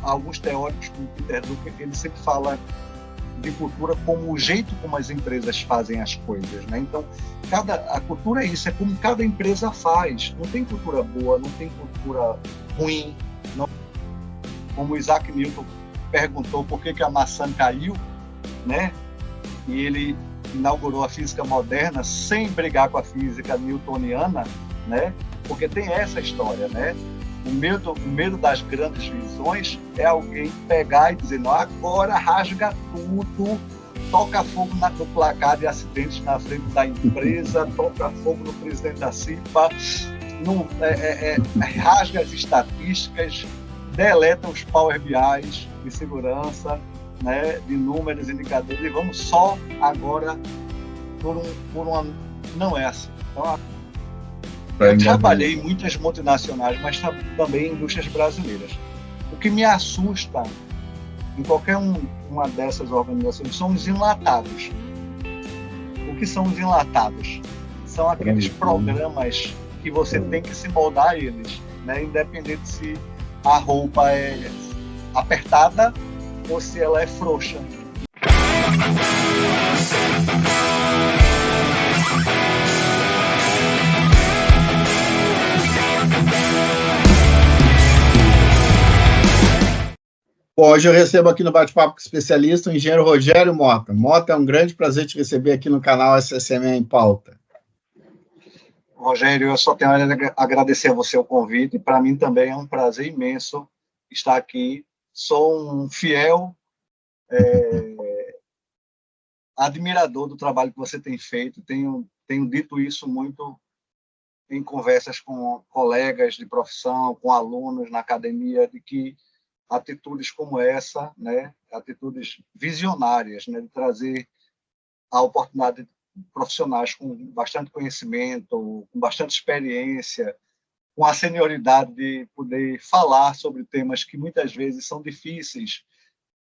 alguns teóricos, como Peter Drucker, ele sempre fala de cultura como o jeito como as empresas fazem as coisas, né? Então, a cultura é isso, é como cada empresa faz. Não tem cultura boa, não tem cultura ruim. Não. Como Isaac Newton perguntou por que a maçã caiu, né? E ele inaugurou a física moderna sem brigar com a física newtoniana, né? Porque tem essa história, né? O medo das grandes visões é alguém pegar e dizer, não, agora rasga tudo, toca fogo no placar de acidentes na frente da empresa, toca fogo no presidente da CIPA, rasga as estatísticas, deleta os Power BIs de segurança, né, de números, indicadores, e vamos só agora por uma... Não é assim. Então, eu trabalhei em muitas multinacionais, mas também em indústrias brasileiras. O que me assusta em qualquer uma dessas organizações são os enlatados. O que são os enlatados? São aqueles programas que você tem que se moldar a eles, né? Independente se a roupa é apertada ou se ela é frouxa. Bom, hoje eu recebo aqui no Bate-Papo com o especialista o engenheiro Rogério Mota. Mota, é um grande prazer te receber aqui no canal SSME em Pauta. Rogério, eu só tenho a agradecer a você o convite. Para mim também é um prazer imenso estar aqui. Sou um fiel admirador do trabalho que você tem feito. Tenho dito isso muito em conversas com colegas de profissão, com alunos na academia, de que atitudes como essa, né, atitudes visionárias, né, de trazer a oportunidade de profissionais com bastante conhecimento, com bastante experiência, com a senioridade de poder falar sobre temas que muitas vezes são difíceis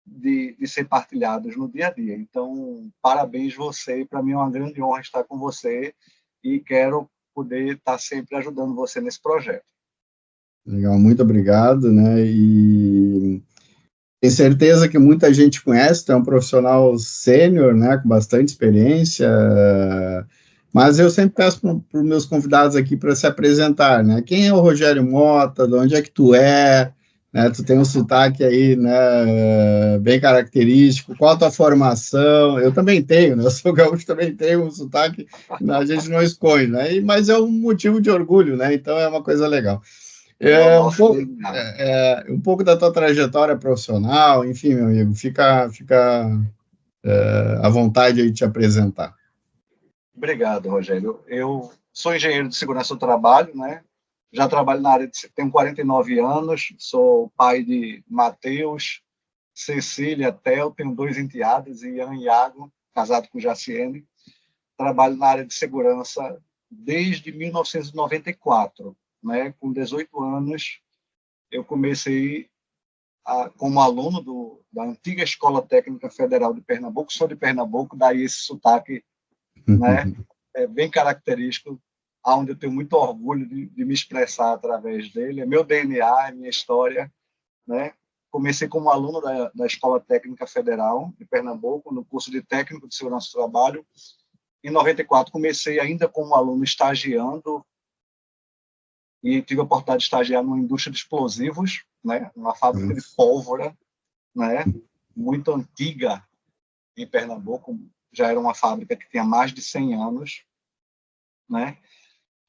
de ser partilhados no dia a dia. Então, parabéns você, para mim é uma grande honra estar com você e quero poder estar sempre ajudando você nesse projeto. Legal, muito obrigado, né? E tenho certeza que muita gente conhece, tu é um profissional sênior, né, com bastante experiência, mas eu sempre peço para os meus convidados aqui para se apresentar, né? Quem é o Rogério Mota, de onde é que tu é, né? Tu tem um sotaque aí, né, bem característico, qual a tua formação? Eu também tenho, né? Eu sou gaúcho, também tenho um sotaque, a gente não esconde, né? Mas é um motivo de orgulho, né? Então é uma coisa legal. Um pouco da tua trajetória profissional, enfim, meu amigo, fica à vontade aí de te apresentar. Obrigado, Rogério. Eu sou engenheiro de segurança do trabalho, né? Já trabalho na área tenho 49 anos, sou pai de Matheus, Cecília, Theo, tenho 2 enteados, Ian e Iago, casado com Jaciene. Trabalho na área de segurança desde 1994, né? Com 18 anos, eu comecei como aluno da antiga Escola Técnica Federal de Pernambuco, sou de Pernambuco, daí esse sotaque, né? É bem característico, onde eu tenho muito orgulho de me expressar através dele, é meu DNA, é minha história, né? Comecei como aluno da Escola Técnica Federal de Pernambuco, no curso de Técnico de Segurança do Trabalho. Em 94, comecei ainda como aluno estagiando e tive a oportunidade de estagiar numa indústria de explosivos, né? Uma fábrica de pólvora, né? Muito antiga em Pernambuco, já era uma fábrica que tinha mais de 100 anos, né?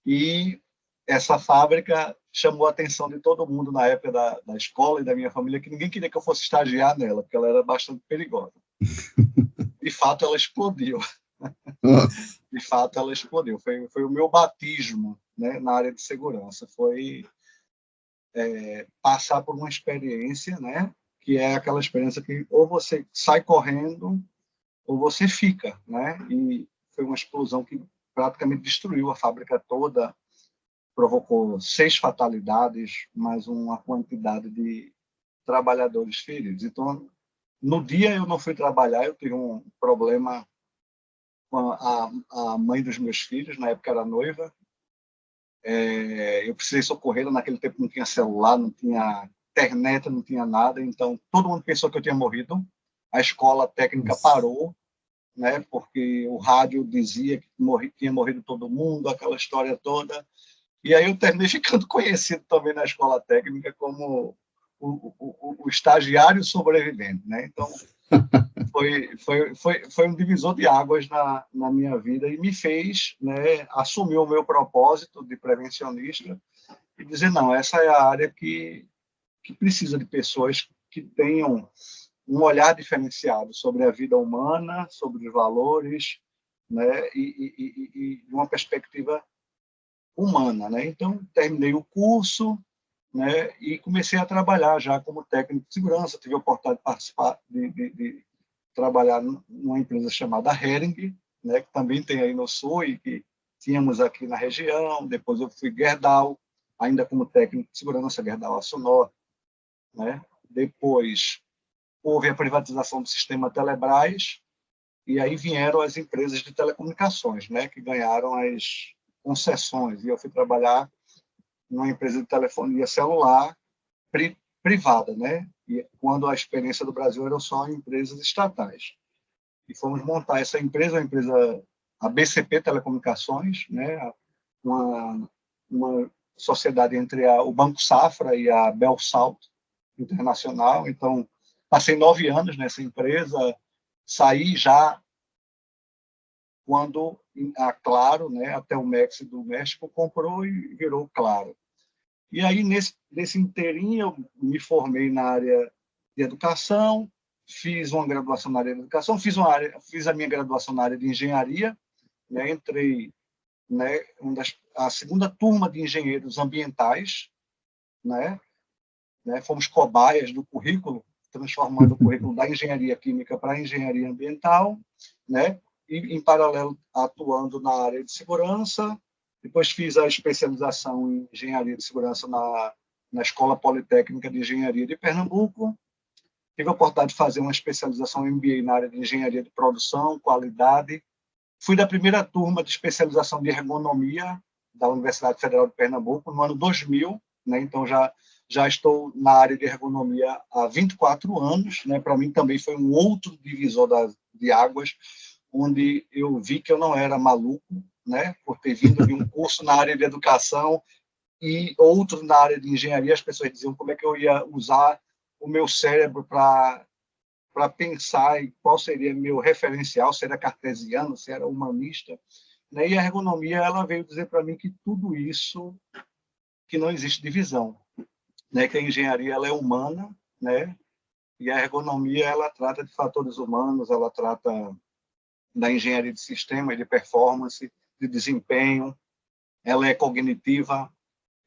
E essa fábrica chamou a atenção de todo mundo na época da escola e da minha família, que ninguém queria que eu fosse estagiar nela, porque ela era bastante perigosa. De fato, ela explodiu. De fato, ela explodiu. Foi o meu batismo, né, na área de segurança. Foi passar por uma experiência, né, que é aquela experiência que ou você sai correndo ou você fica, né? E foi uma explosão que praticamente destruiu a fábrica toda, provocou 6 fatalidades, mais uma quantidade de trabalhadores feridos. Então, no dia eu não fui trabalhar, eu tive um problema com a mãe dos meus filhos, na época era noiva. Eu precisei socorrê-la, naquele tempo não tinha celular, não tinha internet, não tinha nada, então todo mundo pensou que eu tinha morrido. A escola técnica parou, né, porque o rádio dizia que tinha morrido todo mundo, aquela história toda. E aí eu terminei ficando conhecido também na escola técnica como o estagiário sobrevivente, né? Então, foi um divisor de águas na minha vida e me fez, né, assumir o meu propósito de prevencionista e dizer, não, essa é a área que precisa de pessoas que tenham um olhar diferenciado sobre a vida humana, sobre os valores, né, e uma perspectiva humana, né? Então, terminei o curso, né, e comecei a trabalhar já como técnico de segurança. Tive a oportunidade de participar, de trabalhar numa empresa chamada Hering, né, que também tem aí no Sul e que tínhamos aqui na região. Depois eu fui Gerdau, ainda como técnico de segurança, Gerdau Aço Norte, né? Depois houve a privatização do sistema Telebrás, e aí vieram as empresas de telecomunicações, né, que ganharam as concessões, e eu fui trabalhar numa empresa de telefonia celular privada, né, e quando a experiência do Brasil era só em empresas estatais. E fomos montar essa empresa, a BCP Telecomunicações, né, uma sociedade entre o Banco Safra e a Belsalt Internacional. Então, passei 9 anos nessa empresa, saí já quando a Claro, né, a Telmex do México, comprou e virou Claro. E aí, nesse inteirinho, eu me formei na área de educação, fiz uma graduação na área de educação, fiz a minha graduação na área de engenharia, né, entrei, né, a segunda turma de engenheiros ambientais, né, fomos cobaias do currículo, transformando o currículo da engenharia química para a engenharia ambiental, né, e, em paralelo, atuando na área de segurança. Depois fiz a especialização em engenharia de segurança na Escola Politécnica de Engenharia de Pernambuco. Tive a oportunidade de fazer uma especialização MBA na área de engenharia de produção, qualidade. Fui da primeira turma de especialização de ergonomia da Universidade Federal de Pernambuco, no ano 2000, né? Então já estou na área de ergonomia há 24 anos, né? Para mim também foi um outro divisor de águas, onde eu vi que eu não era maluco, né? Por ter vindo de um curso na área de educação e outro na área de engenharia. As pessoas diziam como é que eu ia usar o meu cérebro para pensar em qual seria meu referencial, se era cartesiano, se era humanista, né? E a ergonomia, ela veio dizer para mim que tudo isso, que não existe divisão, né? Que a engenharia, ela é humana, né? E a ergonomia, ela trata de fatores humanos, ela trata da engenharia de sistema e de performance, de desempenho, ela é cognitiva,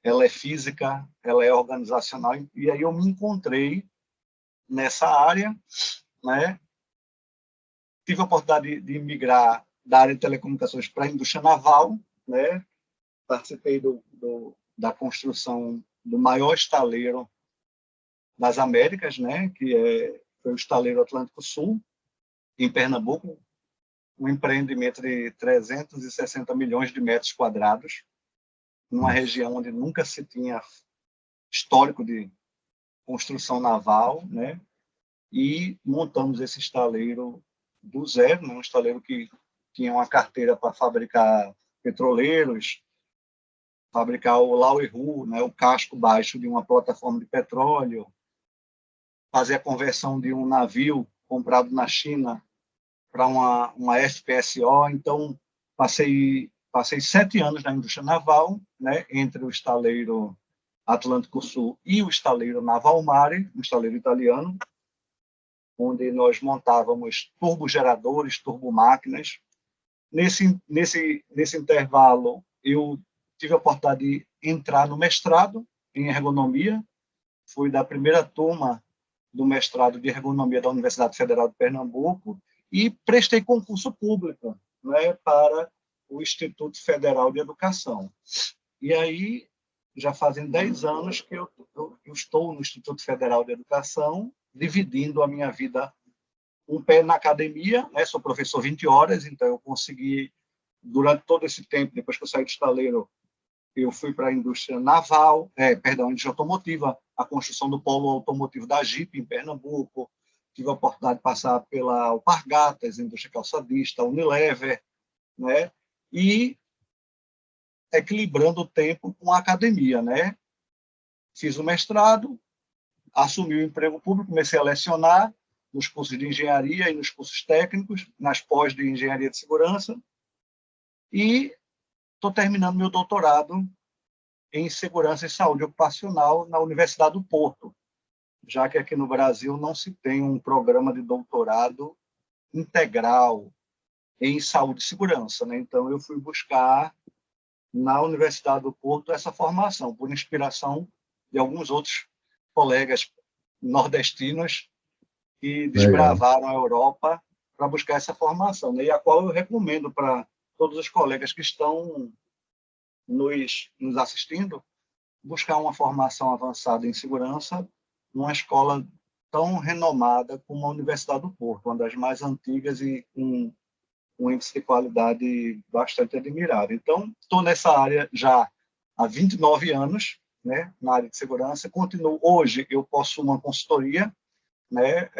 ela é física, ela é organizacional. E aí eu me encontrei nessa área, né? Tive a oportunidade de migrar da área de telecomunicações para a indústria naval, né? Participei da construção do maior estaleiro das Américas, né? Foi o estaleiro Atlântico Sul, em Pernambuco, um empreendimento de 360 milhões de metros quadrados, numa região onde nunca se tinha histórico de construção naval, né? E montamos esse estaleiro do zero, né? Um estaleiro que tinha uma carteira para fabricar petroleiros, fabricar o Laueru, né? O casco baixo de uma plataforma de petróleo, fazer a conversão de um navio comprado na China para uma FPSO. Então, passei 7 anos na indústria naval, né? Entre o estaleiro Atlântico Sul e o estaleiro Naval Mare, um estaleiro italiano, onde nós montávamos turbogeradores, turbomáquinas. Nesse intervalo, eu tive a oportunidade de entrar no mestrado em ergonomia. Fui da primeira turma do mestrado de ergonomia da Universidade Federal de Pernambuco e prestei concurso público, né, para o Instituto Federal de Educação. E aí, já fazem 10 anos que eu estou no Instituto Federal de Educação, dividindo a minha vida, um pé na academia, né? Sou professor 20 horas, então eu consegui, durante todo esse tempo, depois que eu saí do estaleiro, eu fui para a indústria naval, indústria automotiva, a construção do polo automotivo da Jeep em Pernambuco. Tive a oportunidade de passar pela Alpargatas, indústria calçadista, Unilever, né? E equilibrando o tempo com a academia, né? Fiz o mestrado, assumi o emprego público, comecei a lecionar nos cursos de engenharia e nos cursos técnicos, nas pós de engenharia de segurança, e estou terminando meu doutorado em segurança e saúde ocupacional na Universidade do Porto, já que aqui no Brasil não se tem um programa de doutorado integral em saúde e segurança, né? Então, eu fui buscar na Universidade do Porto essa formação, por inspiração de alguns outros colegas nordestinos que Legal. desbravaram a Europa para buscar essa formação, né? E a qual eu recomendo para todos os colegas que estão nos assistindo, buscar uma formação avançada em segurança numa escola tão renomada como a Universidade do Porto, uma das mais antigas e com um índice de qualidade bastante admirável. Então, estou nessa área já há 29 anos, né, na área de segurança. Continuo hoje, eu possuo uma consultoria, né,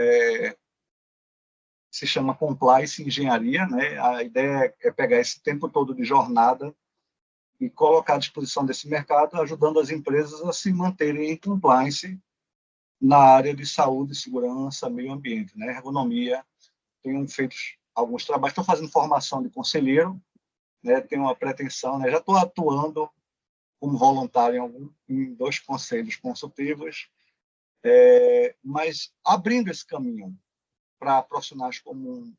se chama Compliance Engenharia, né? A ideia é pegar esse tempo todo de jornada e colocar à disposição desse mercado, ajudando as empresas a se manterem em compliance na área de saúde, segurança, meio ambiente, né? Ergonomia. Tenho feito alguns trabalhos, estou fazendo formação de conselheiro, né? Tenho uma pretensão, né? Já estou atuando como voluntário em 2 conselhos consultivos, mas abrindo esse caminho para profissionais como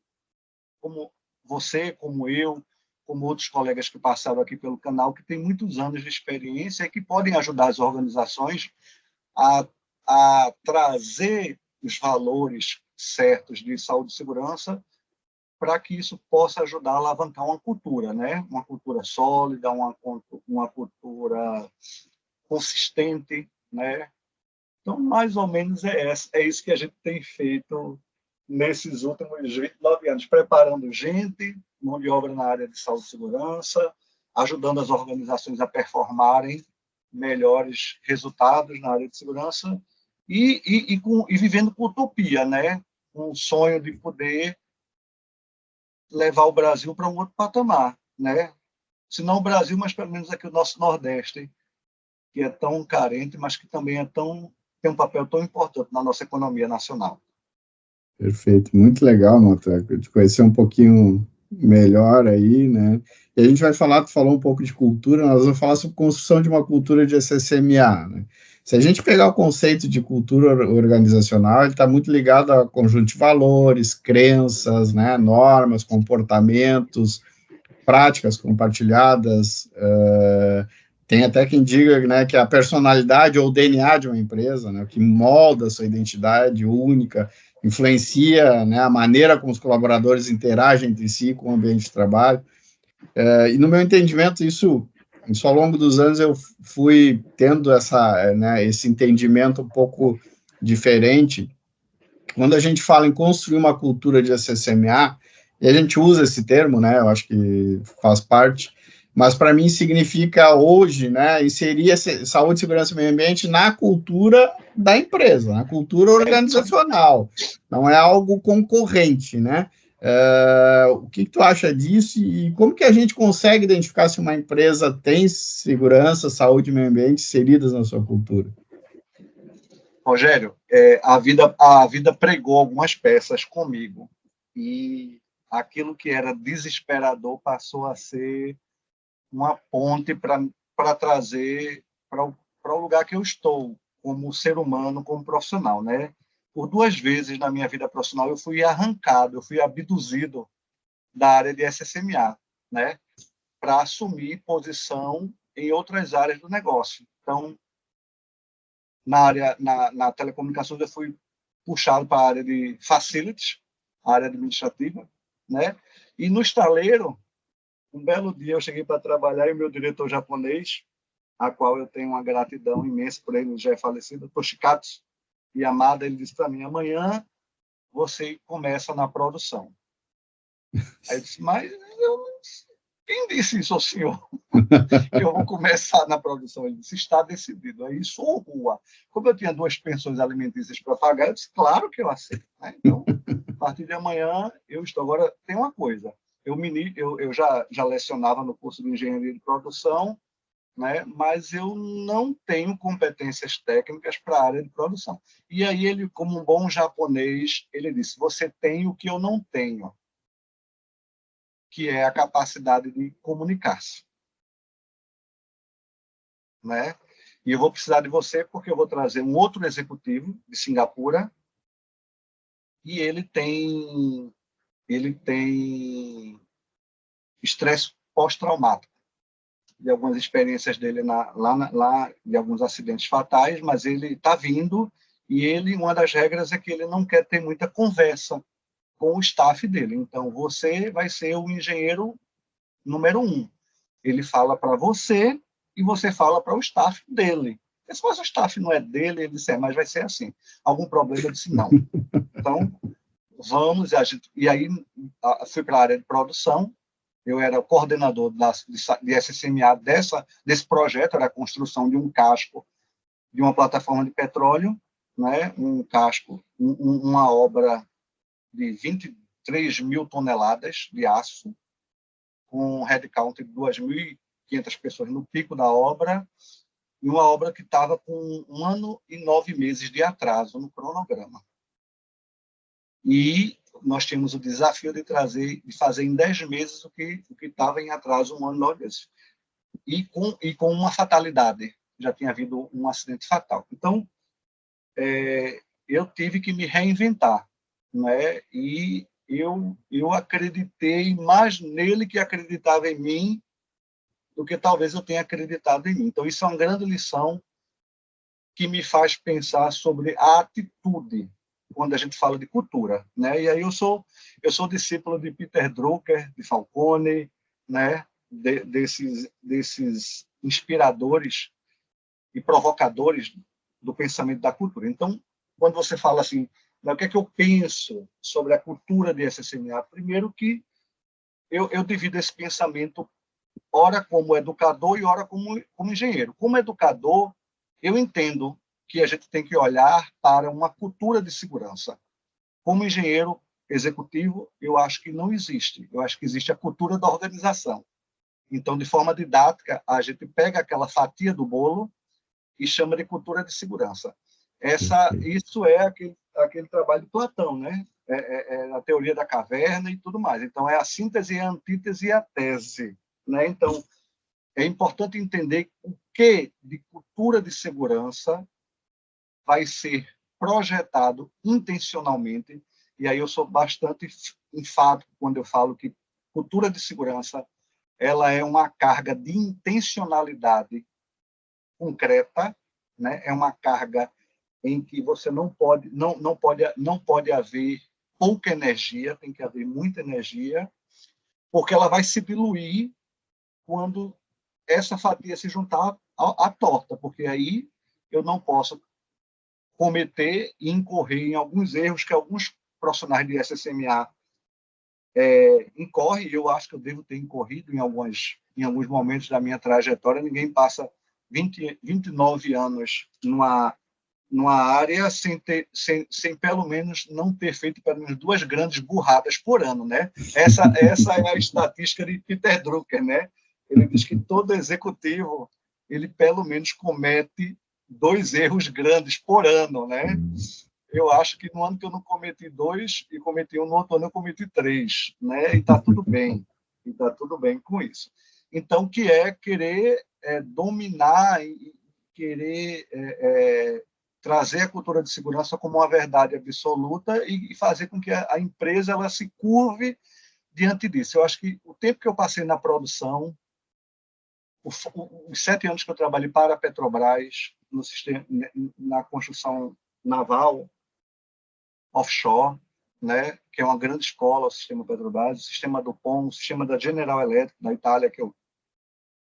você, como eu, como outros colegas que passaram aqui pelo canal, que têm muitos anos de experiência e que podem ajudar as organizações a, a trazer os valores certos de saúde e segurança para que isso possa ajudar a alavancar uma cultura, né? Uma cultura sólida, uma cultura consistente, né? Então, mais ou menos é isso que a gente tem feito nesses últimos 29 anos, preparando gente, mão de obra na área de saúde e segurança, ajudando as organizações a performarem melhores resultados na área de segurança e vivendo com utopia, né? Com o sonho de poder levar o Brasil para um outro patamar, né? Se não o Brasil, mas pelo menos aqui o nosso Nordeste, que é tão carente, mas que também tem um papel tão importante na nossa economia nacional. Perfeito, muito legal, Mota, de conhecer um pouquinho melhor aí, né? E a gente vai falar, tu falou um pouco de cultura, nós vamos falar sobre construção de uma cultura de SSMA, né? Se a gente pegar o conceito de cultura organizacional, ele está muito ligado a conjunto de valores, crenças, né, normas, comportamentos, práticas compartilhadas. Tem até quem diga, né, que a personalidade ou o DNA de uma empresa, né, que molda a sua identidade única, influencia, né, a maneira como os colaboradores interagem entre si com o ambiente de trabalho. E no meu entendimento, isso ao longo dos anos eu fui tendo esse entendimento um pouco diferente. Quando a gente fala em construir uma cultura de SSMA, e a gente usa esse termo, né, eu acho que faz parte, mas para mim significa hoje, né, inserir saúde, segurança e meio ambiente na cultura da empresa, na cultura organizacional, não é algo concorrente, né? O que tu acha disso e como que a gente consegue identificar se uma empresa tem segurança, saúde e meio ambiente inseridas na sua cultura? Rogério, a vida pregou algumas peças comigo e aquilo que era desesperador passou a ser uma ponte para trazer para o lugar que eu estou, como ser humano, como profissional, né? Por 2 vezes na minha vida profissional eu fui arrancado, eu fui abduzido da área de SSMA, né? Para assumir posição em outras áreas do negócio. Então, na telecomunicações eu fui puxado para a área de facilities, a área administrativa, né? E no estaleiro, um belo dia eu cheguei para trabalhar e o meu diretor japonês, a qual eu tenho uma gratidão imensa por ele, já é falecido, Toshikatsu Yamada, ele disse para mim: amanhã você começa na produção. Aí eu disse: mas quem disse isso ao senhor? Que eu vou começar na produção. Ele disse, está decidido. Aí, sou rua. Como eu tinha 2 pensões alimentícias para pagar, eu disse, claro que eu aceito. Né? Então, a partir de amanhã, eu estou. Agora, tem uma coisa. Eu já lecionava no curso de engenharia de produção, né? Mas eu não tenho competências técnicas para a área de produção. E aí ele, como um bom japonês, ele disse, você tem o que eu não tenho, que é a capacidade de comunicar-se, né? E eu vou precisar de você porque eu vou trazer um outro executivo de Singapura e ele tem estresse pós-traumático de algumas experiências dele lá de alguns acidentes fatais, mas ele está vindo e uma das regras é que ele não quer ter muita conversa com o staff dele. Então, você vai ser o engenheiro número 1. Ele fala para você e você fala para o staff dele. Se o staff não é dele, ele disse, mas vai ser assim. Algum problema? Eu disse, não. Então, vamos. E aí, fui para a área de produção. Eu era coordenador de SSMA desse projeto, era a construção de um casco de uma plataforma de petróleo, né? Um casco, uma obra de 23 mil toneladas de aço, com um headcount de 2.500 pessoas no pico da obra, e uma obra que estava com 1 ano e 9 meses de atraso no cronograma. E nós tínhamos o desafio de fazer em 10 meses o que estava em atraso 1 ano e 9 meses. E com uma fatalidade. Já tinha havido um acidente fatal. Então, eu tive que me reinventar, né? E eu acreditei mais nele que acreditava em mim do que talvez eu tenha acreditado em mim. Então, isso é uma grande lição que me faz pensar sobre a atitude quando a gente fala de cultura, né? E aí eu sou discípulo de Peter Drucker, de Falcone, né? Desses inspiradores e provocadores do pensamento da cultura. Então, quando você fala assim, o que é que eu penso sobre a cultura de SSMA? Primeiro que eu divido esse pensamento ora como educador e ora como engenheiro. Como educador, eu entendo que a gente tem que olhar para uma cultura de segurança. Como engenheiro executivo, eu acho que não existe. Eu acho que existe a cultura da organização. Então, de forma didática, a gente pega aquela fatia do bolo e chama de cultura de segurança. Isso é aquele trabalho de Platão, né? A teoria da caverna e tudo mais. Então, é a síntese, a antítese e a tese, né? Então, é importante entender o que de cultura de segurança vai ser projetado intencionalmente, e aí eu sou bastante enfático quando eu falo que cultura de segurança ela é uma carga de intencionalidade concreta, né? É uma carga em que você não pode haver pouca energia, tem que haver muita energia, porque ela vai se diluir quando essa fatia se juntar à torta, porque aí eu não posso cometer e incorrer em alguns erros que alguns profissionais de SSMA incorrem, e eu acho que eu devo ter incorrido em alguns momentos da minha trajetória. Ninguém passa 29 anos numa área sem pelo menos não ter feito pelo menos 2 grandes burradas por ano, né? Essa é a estatística de Peter Drucker, né? Ele diz que todo executivo ele pelo menos comete 2 erros grandes por ano, né? Eu acho que no ano que eu não cometi 2 e cometi um, no outro ano eu cometi 3, né? E está tudo bem, com isso. Então, que é querer dominar e querer trazer a cultura de segurança como uma verdade absoluta e fazer com que a empresa ela se curve diante disso. Eu acho que o tempo que eu passei na produção, os 7 anos que eu trabalhei para a Petrobras, na construção naval, offshore, né, que é uma grande escola, o sistema Petrobras, o sistema do POM, o sistema da General Electric, da Itália, que é o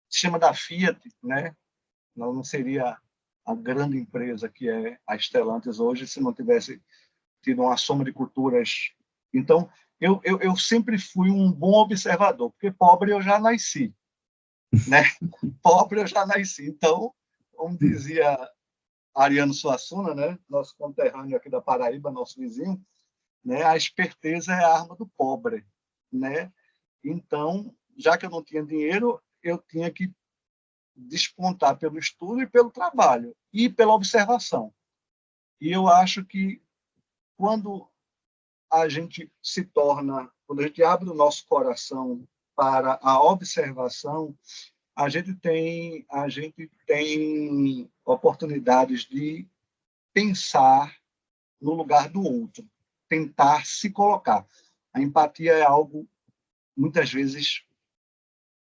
sistema da Fiat, né, não seria a grande empresa que é a Stellantis hoje se não tivesse tido uma soma de culturas. Então, eu sempre fui um bom observador, porque pobre eu já nasci, né? Pobre eu já nasci. Então, como dizia Ariano Suassuna, né? Nosso conterrâneo aqui da Paraíba, nosso vizinho, né? A esperteza é a arma do pobre, né? Então, já que eu não tinha dinheiro, eu tinha que despontar pelo estudo e pelo trabalho, e pela observação. E eu acho que quando a gente se torna, quando a gente abre o nosso coração para a observação, a gente tem oportunidades de pensar no lugar do outro, tentar se colocar. A empatia é algo, muitas vezes,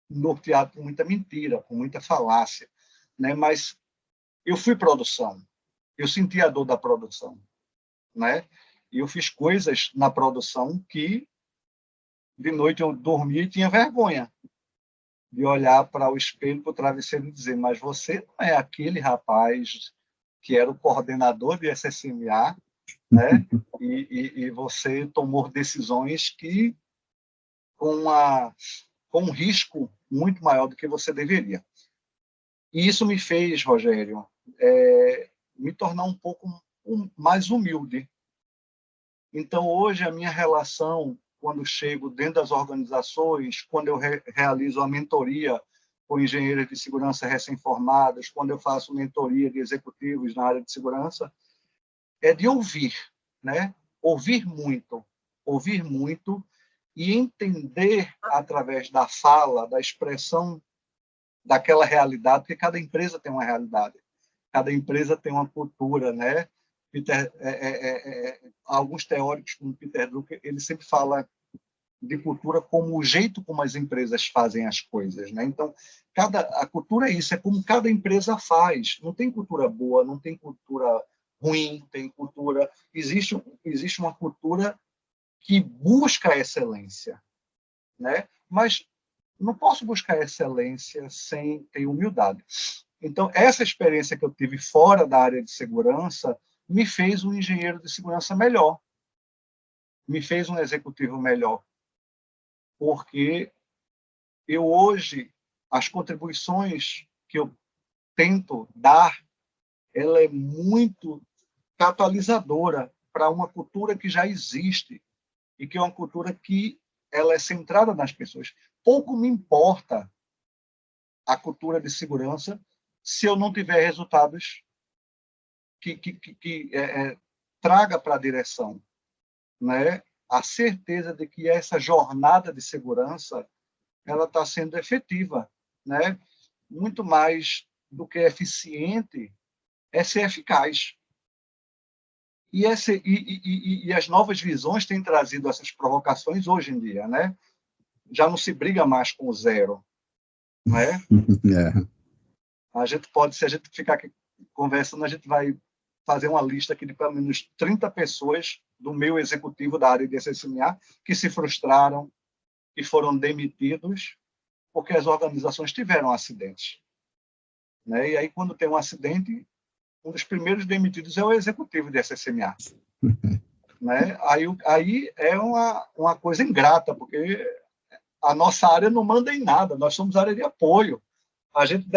norteado por muita mentira, por muita falácia, né? Mas eu fui produção, eu senti a dor da produção, né? E eu fiz coisas na produção que, de noite, eu dormia e tinha vergonha de olhar para o espelho, para o travesseiro e dizer, mas você não é aquele rapaz que era o coordenador de SSMA, né? E você tomou decisões que com um risco muito maior do que você deveria. E isso me fez, Rogério, me tornar um pouco mais humilde. Então, hoje, a minha relação, quando chego dentro das organizações, quando eu realizo a mentoria com engenheiros de segurança recém-formados, quando eu faço mentoria de executivos na área de segurança, é de ouvir, né? Ouvir muito e entender através da fala, da expressão daquela realidade, porque cada empresa tem uma realidade, cada empresa tem uma cultura, né? Alguns teóricos, como Peter Drucker, ele sempre fala de cultura como o jeito como as empresas fazem as coisas, né? Então, a cultura é isso, é como cada empresa faz. Não tem cultura boa, não tem cultura ruim, tem cultura. Existe uma cultura que busca a excelência, né? Mas não posso buscar excelência sem ter humildade. Então, essa experiência que eu tive fora da área de segurança me fez um engenheiro de segurança melhor, me fez um executivo melhor, porque eu hoje, as contribuições que eu tento dar, ela é muito catalisadora para uma cultura que já existe e que é uma cultura que ela é centrada nas pessoas. Pouco me importa a cultura de segurança se eu não tiver resultados que traga para a direção, né? A certeza de que essa jornada de segurança ela está sendo efetiva, né? Muito mais do que eficiente é ser eficaz. E as novas visões têm trazido essas provocações hoje em dia, né? Já não se briga mais com o zero, né? A gente pode, se a gente ficar aqui conversando, a gente vai fazer uma lista aqui de pelo menos 30 pessoas do meio executivo da área de SSMA que se frustraram e foram demitidos porque as organizações tiveram acidentes, né? E aí, quando tem um acidente, um dos primeiros demitidos é o executivo de SSMA. Né? Aí é uma coisa ingrata, porque a nossa área não manda em nada, nós somos área de apoio. A gente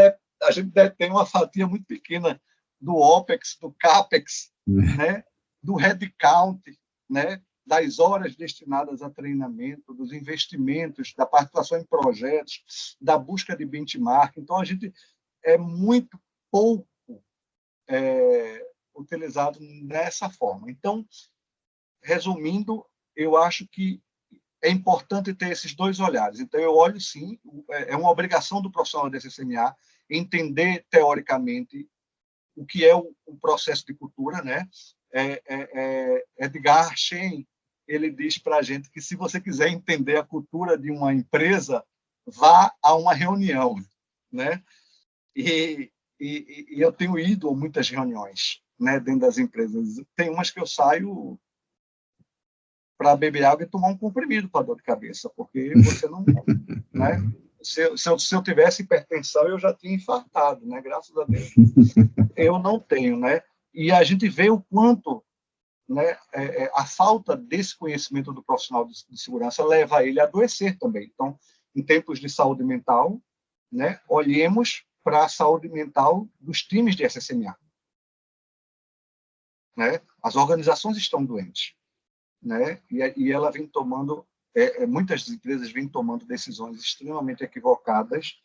tem uma fatia muito pequena do OPEX, do CAPEX, né? Do headcount, né? Das horas destinadas a treinamento, dos investimentos, da participação em projetos, da busca de benchmark. Então, a gente é muito pouco utilizado dessa forma. Então, resumindo, eu acho que é importante ter esses dois olhares. Então, eu olho, sim, é uma obrigação do profissional da SSMA entender, teoricamente, o que é o processo de cultura, né? Edgar Schein, ele diz para a gente que se você quiser entender a cultura de uma empresa, vá a uma reunião, né? E eu tenho ido a muitas reuniões, né, dentro das empresas. Tem umas que eu saio para beber água e tomar um comprimido para dor de cabeça, porque você não, né? Se eu tivesse hipertensão, eu já tinha infartado, né? Graças a Deus. Eu não tenho, né? E a gente vê o quanto né, a falta desse conhecimento do profissional de segurança leva ele a adoecer também. Então, em tempos de saúde mental, né, olhemos para a saúde mental dos times de SSMA. Né? As organizações estão doentes, né? E ela vem tomando, muitas empresas vêm tomando decisões extremamente equivocadas,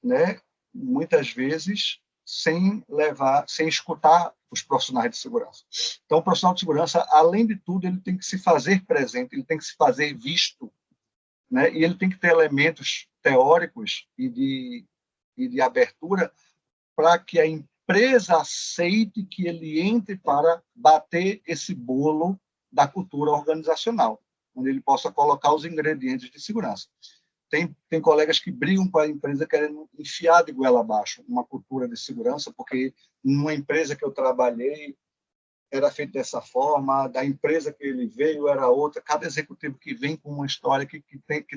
né? Muitas vezes sem escutar os profissionais de segurança. Então, o profissional de segurança, além de tudo, ele tem que se fazer presente, ele tem que se fazer visto, né? E ele tem que ter elementos teóricos e de abertura para que a empresa aceite que ele entre para bater esse bolo da cultura organizacional, onde ele possa colocar os ingredientes de segurança. Tem colegas que brigam com a empresa querendo enfiar de goela abaixo uma cultura de segurança, porque numa empresa que eu trabalhei era feito dessa forma, da empresa que ele veio era outra, cada executivo que vem com uma história que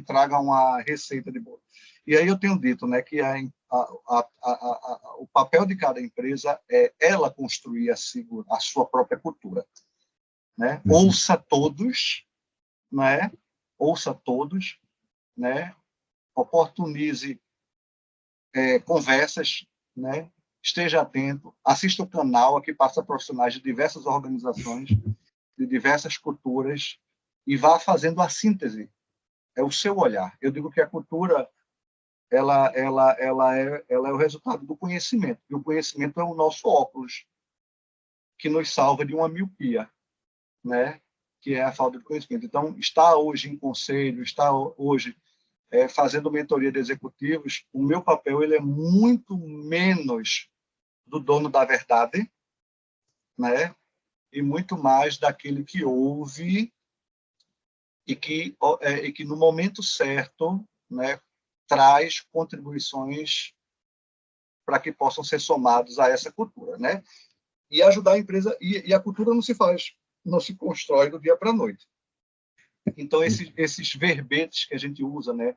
traga uma receita de bolo. E aí eu tenho dito, né, que o papel de cada empresa é ela construir a sua própria cultura. Né? Ouça todos, né? Ouça todos, né? Oportunize conversas, né? Esteja atento, assista o canal, aqui passa profissionais de diversas organizações, de diversas culturas, e vá fazendo a síntese. É o seu olhar. Eu digo que a cultura ela é o resultado do conhecimento, e o conhecimento é o nosso óculos, que nos salva de uma miopia, né? Que é a falta de conhecimento. Então, está hoje em conselho, está hoje fazendo mentoria de executivos, o meu papel ele é muito menos do dono da verdade, né? E muito mais daquele que ouve e que no momento certo, né, traz contribuições para que possam ser somados a essa cultura, né? E ajudar a empresa, e a cultura não se constrói do dia para a noite. Então, esses verbetes que a gente usa, né?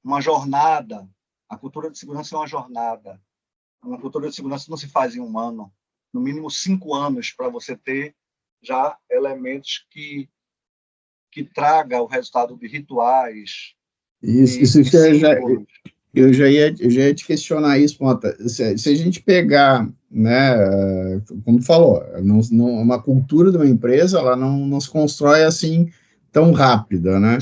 Uma jornada, a cultura de segurança é uma jornada. Uma cultura de segurança não se faz em um ano, no mínimo 5 anos para você ter já elementos que traga o resultado de rituais, Isso de símbolos. eu já ia te questionar isso, Mota. Se a gente pegar, né, como tu falou, uma cultura de uma empresa, ela não se constrói assim tão rápida, né?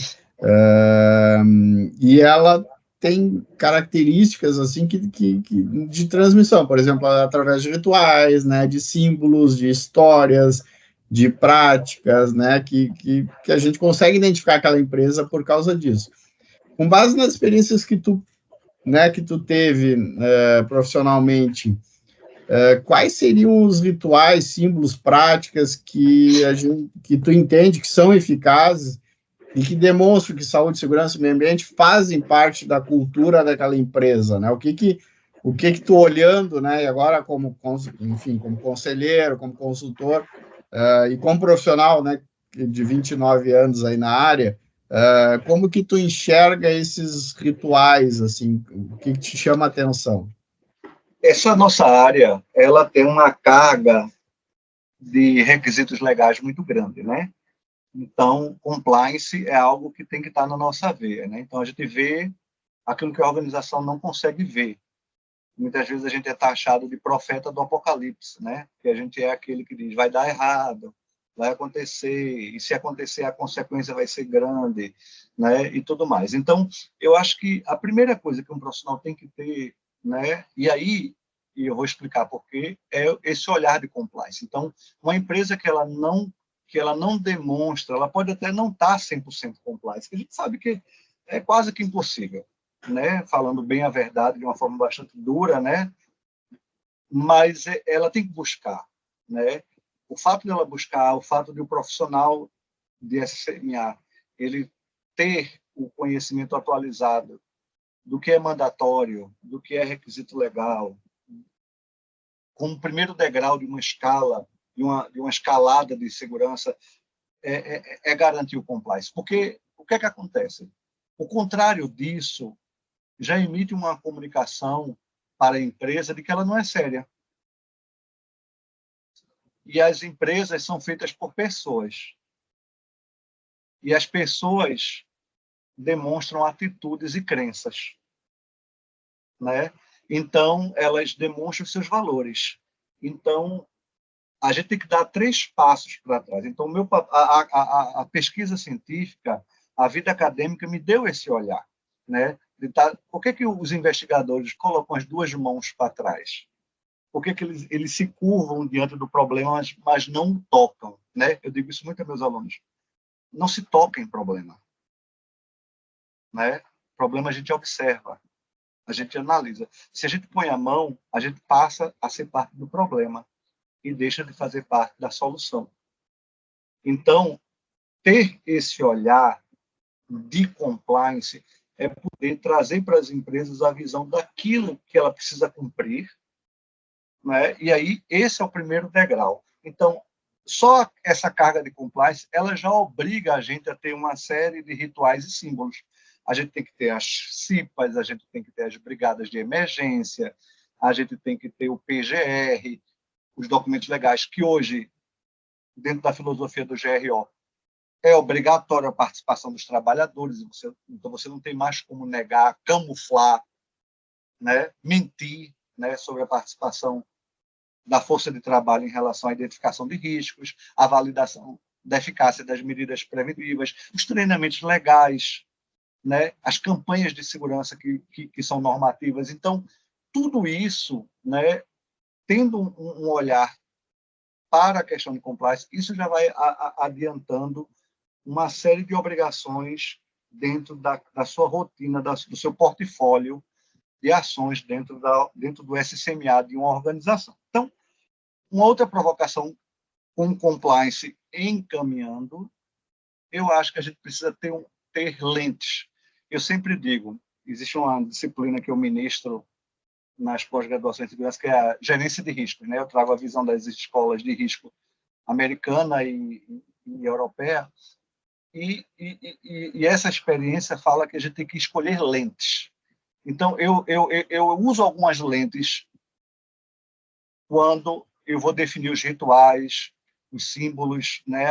E ela tem características assim de transmissão, por exemplo, através de rituais, né, de símbolos, de histórias, de práticas, né, que a gente consegue identificar aquela empresa por causa disso. Com base nas experiências que tu, né, que tu teve profissionalmente, quais seriam os rituais, símbolos, práticas que tu entende que são eficazes e que demonstram que saúde, segurança e meio ambiente fazem parte da cultura daquela empresa, né? O que tu olhando, né, e agora enfim, como conselheiro, como consultor, e como profissional, né, de 29 anos aí na área, como que tu enxerga esses rituais, assim, o que te chama a atenção? Essa nossa área, ela tem uma carga de requisitos legais muito grande, né? Então, compliance é algo que tem que estar na nossa veia, né? Então, a gente vê aquilo que a organização não consegue ver. Muitas vezes a gente é taxado de profeta do apocalipse, né? Que a gente é aquele que diz, vai dar errado, vai acontecer, e se acontecer, a consequência vai ser grande, né? E tudo mais. Então, eu acho que a primeira coisa que um profissional tem que ter, né? E eu vou explicar por quê, é esse olhar de compliance. Então, uma empresa que ela não demonstra, ela pode até não estar 100% compliance, que a gente sabe que é quase que impossível, né? Falando bem a verdade de uma forma bastante dura, né? Mas ela tem que buscar, né? O fato dela buscar, o fato de o profissional de SCMA ele ter o conhecimento atualizado do que é mandatório, do que é requisito legal, como primeiro degrau de uma escala, de uma escalada de segurança, é garantir o compliance. Porque o que é que acontece? O contrário disso já emite uma comunicação para a empresa de que ela não é séria. E as empresas são feitas por pessoas. E as pessoas demonstram atitudes e crenças, né? Então, elas demonstram seus valores. Então, a gente tem que dar 3 passos para trás. Então, a pesquisa científica, a vida acadêmica me deu esse olhar, né? Por que os investigadores colocam as 2 mãos para trás? Por que eles se curvam diante do problema, mas não tocam, né? Eu digo isso muito aos meus alunos. Não se toca em problema, né? Problema a gente observa, a gente analisa. Se a gente põe a mão, a gente passa a ser parte do problema e deixa de fazer parte da solução. Então, ter esse olhar de compliance é poder trazer para as empresas a visão daquilo que ela precisa cumprir, né? E aí esse é o primeiro degrau. Então, só essa carga de compliance, ela já obriga a gente a ter uma série de rituais e símbolos. A gente tem que ter as CIPAs, a gente tem que ter as brigadas de emergência, a gente tem que ter o PGR, os documentos legais, que hoje, dentro da filosofia do GRO, é obrigatória a participação dos trabalhadores, então você não tem mais como negar, camuflar, né, mentir, né, sobre a participação da força de trabalho em relação à identificação de riscos, a validação da eficácia das medidas preventivas, os treinamentos legais, né, as campanhas de segurança que são normativas. Então, tudo isso, né, tendo um olhar para a questão de compliance, isso já vai adiantando uma série de obrigações dentro da sua rotina, do seu portfólio de ações dentro do SCMA de uma organização. Então, uma outra provocação com compliance encaminhando, eu acho que a gente precisa ter lentes. Eu sempre digo, existe uma disciplina que eu ministro nas pós-graduações de segurança, que é a gerência de risco, né? Eu trago a visão das escolas de risco americana e europeia, e essa experiência fala que a gente tem que escolher lentes. Então, eu uso algumas lentes quando eu vou definir os rituais, os símbolos, né?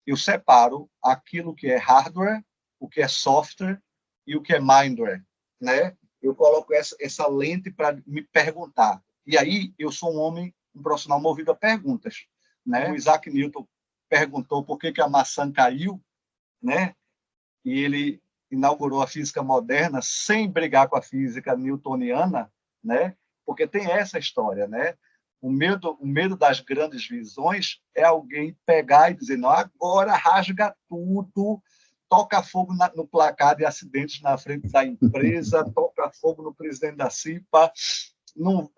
Eu separo aquilo que é hardware, o que é software e o que é mindware, né? Eu coloco essa lente para me perguntar. E aí eu sou um profissional movido a perguntas, né? O Isaac Newton perguntou por que a maçã caiu, né? E ele inaugurou a física moderna sem brigar com a física newtoniana, né? Porque tem essa história, né? O medo das grandes visões é alguém pegar e dizer, não, agora rasga tudo, toca fogo no placar de acidentes na frente da empresa, toca fogo no presidente da CIPA, não,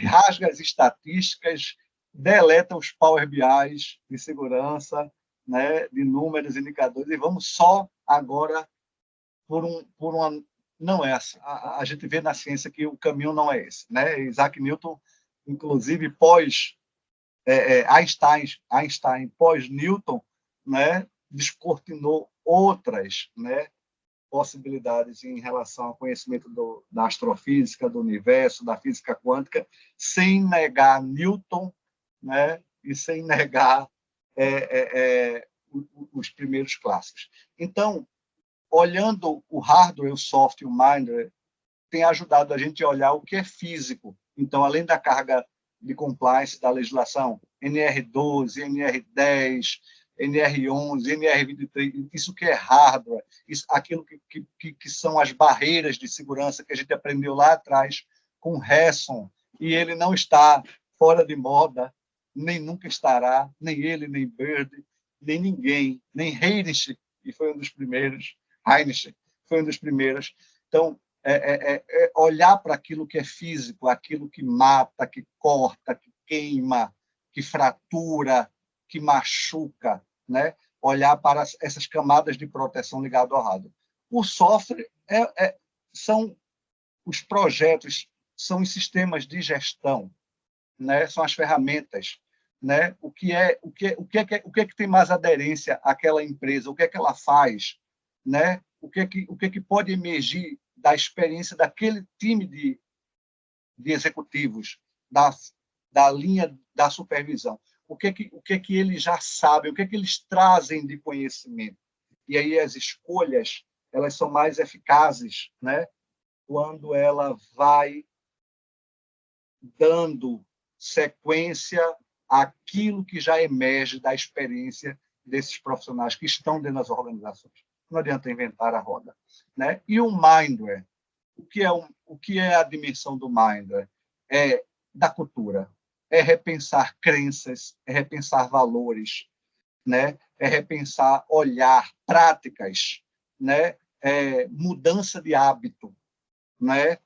rasga as estatísticas, deleta os Power BIs de segurança, né, de números, indicadores, e vamos só agora por uma... Não é assim. A gente vê na ciência que o caminho não é esse, né? Isaac Newton, inclusive, Einstein pós-Newton, né, descortinou outras, né, possibilidades em relação ao conhecimento da astrofísica, do universo, da física quântica, sem negar Newton, né, e sem negar os primeiros clássicos. Então, olhando o hardware, o software, o mindware, tem ajudado a gente a olhar o que é físico. Então, além da carga de compliance da legislação, NR12, NR10, NR11, NR23, isso que é hardware, aquilo que são as barreiras de segurança que a gente aprendeu lá atrás com Hasson, e ele não está fora de moda, nem nunca estará, nem ele, nem Bird, nem ninguém, nem Heinrich, que foi um dos primeiros, Heinrich foi um dos primeiros. Então, olhar para aquilo que é físico, aquilo que mata, que corta, que queima, que fratura, que machuca, né? Olhar para essas camadas de proteção ligado ao hardware. O software são os projetos, são os sistemas de gestão, né? São as ferramentas, né? O que é que tem mais aderência àquela empresa? O que é que ela faz, né? O que é que pode emergir da experiência daquele time de executivos, da da linha da supervisão. O que que eles já sabem, o que eles trazem de conhecimento. E aí as escolhas, elas são mais eficazes, né? Quando ela vai dando sequência àquilo que já emerge da experiência desses profissionais que estão dentro das organizações. Não adianta inventar a roda, né? E o Mindware, o que é a dimensão do Mindware? É da cultura, é repensar crenças, é repensar valores, né? É repensar olhar, práticas, né? Mudança de hábito, né?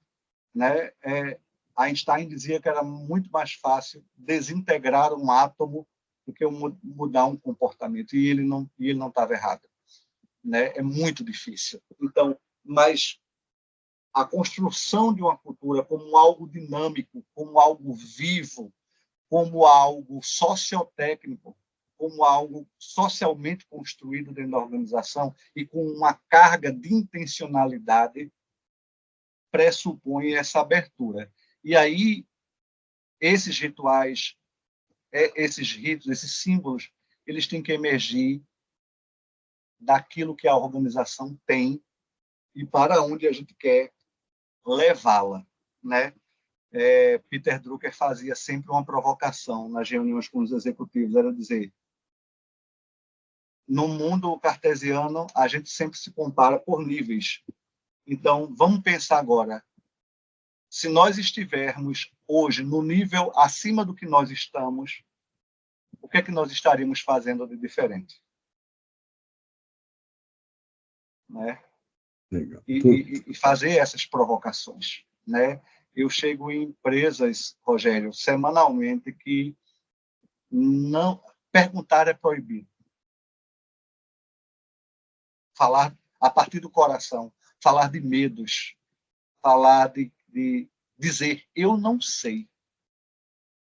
Einstein dizia que era muito mais fácil desintegrar um átomo do que mudar um comportamento, e ele não estava errado, né? É muito difícil. Então, mas a construção de uma cultura como algo dinâmico, como algo vivo, como algo sociotécnico, como algo socialmente construído dentro da organização e com uma carga de intencionalidade, pressupõe essa abertura. E aí, esses rituais, esses ritos, esses símbolos, eles têm que emergir daquilo que a organização tem e para onde a gente quer levá-la, né? Peter Drucker fazia sempre uma provocação nas reuniões com os executivos, era dizer: no mundo cartesiano, a gente sempre se compara por níveis. Então, vamos pensar agora, se nós estivermos hoje no nível acima do que nós estamos, o que é que nós estaríamos fazendo de diferente? Né? Legal. E fazer essas provocações, né? Eu chego em empresas, Rogério, semanalmente, que não perguntar é proibido. Falar a partir do coração, falar de medos, falar de dizer eu não sei,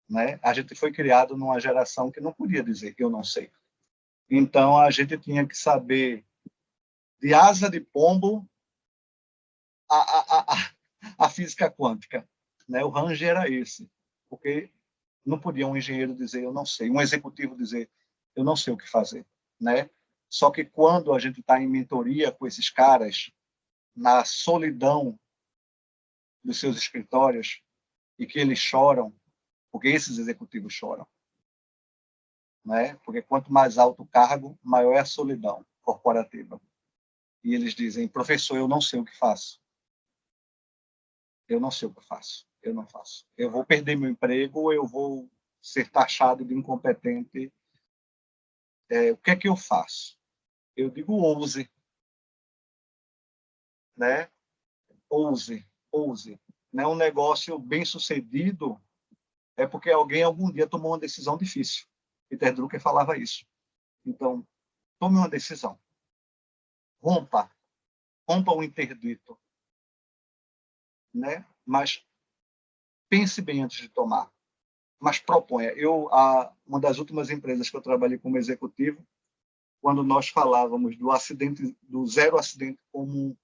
né? A gente foi criado numa geração que não podia dizer eu não sei. Então a gente tinha que saber de asa de pombo a física quântica, né? O range era esse, porque não podia um engenheiro dizer eu não sei, um executivo dizer eu não sei o que fazer, né? Só que quando a gente está em mentoria com esses caras, na solidão dos seus escritórios, e que eles choram, porque esses executivos choram, né? Porque quanto mais alto o cargo, maior é a solidão corporativa. E eles dizem: professor, eu não sei o que faço. Eu não sei o que faço. Eu não faço. Eu vou perder meu emprego, eu vou ser taxado de incompetente. O que é que eu faço? Eu digo ouse, né? Ouse, ouse. Né? Um negócio bem sucedido é porque alguém algum dia tomou uma decisão difícil. Peter Drucker falava isso. Então, tome uma decisão. Rompa o interdito, né? Mas pense bem antes de tomar. Mas proponha. Uma das últimas empresas que eu trabalhei como executivo, quando nós falávamos do acidente, do zero acidente como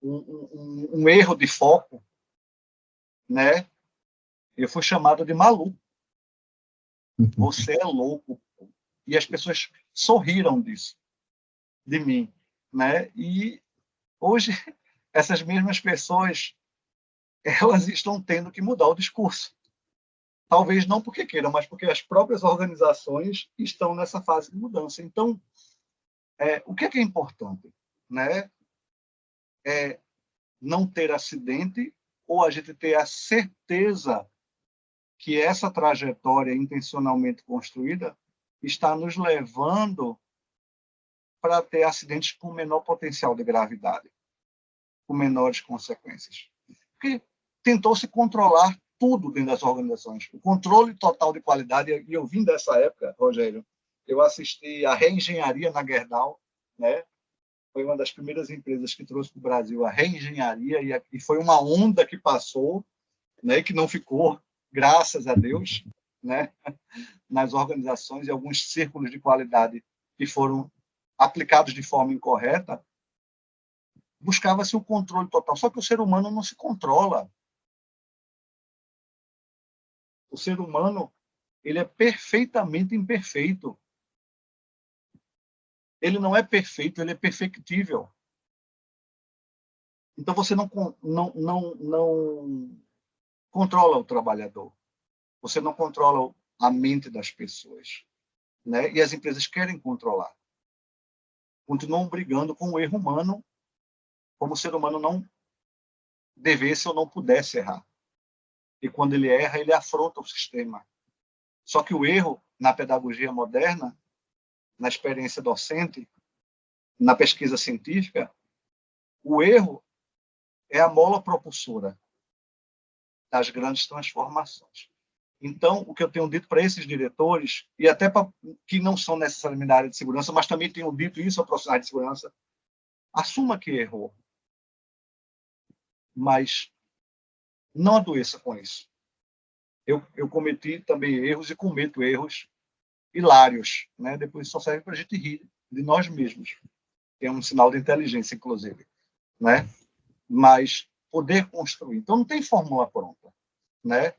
um erro de foco, né? Eu fui chamado de maluco. Você é louco. E as pessoas sorriram disso, de mim, né? E hoje essas mesmas pessoas, elas estão tendo que mudar o discurso. Talvez não porque queiram, mas porque as próprias organizações estão nessa fase de mudança. Então, o que é importante? Né? Não ter acidente ou a gente ter a certeza que essa trajetória intencionalmente construída está nos levando para ter acidentes com menor potencial de gravidade, com menores consequências. Porque tentou-se controlar tudo dentro das organizações. O controle total de qualidade, e eu vim dessa época, Rogério, eu assisti a reengenharia na Gerdau, né? Foi uma das primeiras empresas que trouxe para o Brasil a reengenharia, e foi uma onda que passou, né, que não ficou, graças a Deus, né, nas organizações e alguns círculos de qualidade que foram aplicados de forma incorreta, buscava-se o controle total. Só que o ser humano não se controla. O ser humano, ele é perfeitamente imperfeito. Ele não é perfeito, ele é perfectível. Então, você não controla o trabalhador. Você não controla a mente das pessoas, né? E as empresas querem controlar. Continuam brigando com o erro humano, como o ser humano não devesse ou não pudesse errar. E quando ele erra, ele afronta o sistema. Só que o erro, na pedagogia moderna, na experiência docente, na pesquisa científica, o erro é a mola propulsora das grandes transformações. Então, o que eu tenho dito para esses diretores, e até para que não são necessariamente da área de segurança, mas também tenho dito isso a profissionais de segurança, assuma que errou, mas não adoeça com isso. Eu cometi também erros e cometo erros hilários, né? Depois só serve para a gente rir de nós mesmos. É um sinal de inteligência, inclusive, né? Mas poder construir. Então, não tem fórmula pronta, né?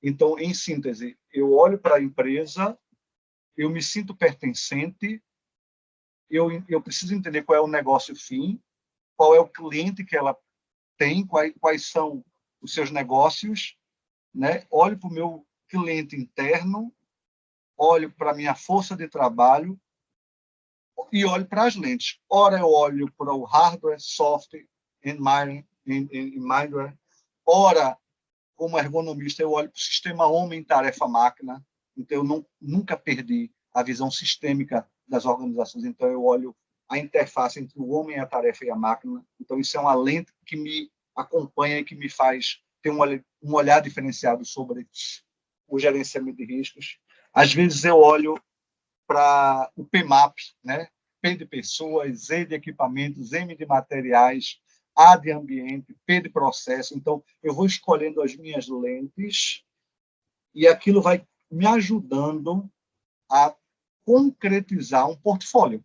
Então, em síntese, eu olho para a empresa, eu me sinto pertencente, eu preciso entender qual é o negócio fim, qual é o cliente que ela tem, quais são os seus negócios, né? Olho para o meu cliente interno, olho para a minha força de trabalho e olho para as lentes. Ora, eu olho para o hardware, software e mindware. Ora, como ergonomista, eu olho para o sistema homem, tarefa, máquina. Então, eu nunca perdi a visão sistêmica das organizações. Então, eu olho a interface entre o homem, a tarefa e a máquina. Então, isso é uma lente que me acompanha e que me faz ter um olhar diferenciado sobre o gerenciamento de riscos. Às vezes, eu olho para o PMAP, né? P de pessoas, Z de equipamentos, M de materiais, A de ambiente, P de processo. Então, eu vou escolhendo as minhas lentes e aquilo vai me ajudando a concretizar um portfólio.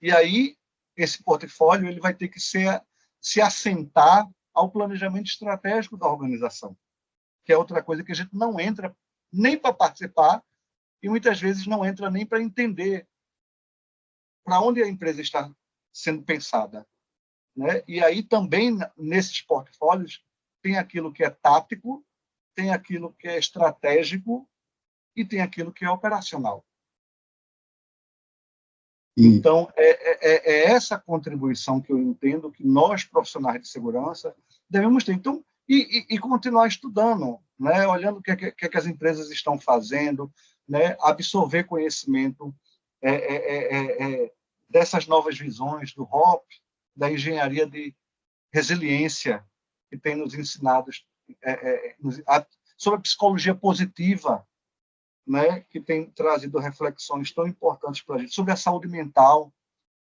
E aí, esse portfólio ele vai ter que se assentar ao planejamento estratégico da organização, que é outra coisa que a gente não entra nem para participar e muitas vezes não entra nem para entender para onde a empresa está sendo pensada, né? E aí também, nesses portfólios, tem aquilo que é tático, tem aquilo que é estratégico e tem aquilo que é operacional. Então, é essa contribuição que eu entendo que nós, profissionais de segurança, devemos ter. Então, e continuar estudando, né? Olhando o que as empresas estão fazendo, né? Absorver conhecimento dessas novas visões do HOP, da engenharia de resiliência, que tem nos ensinado sobre a psicologia positiva, né, que tem trazido reflexões tão importantes para a gente, sobre a saúde mental,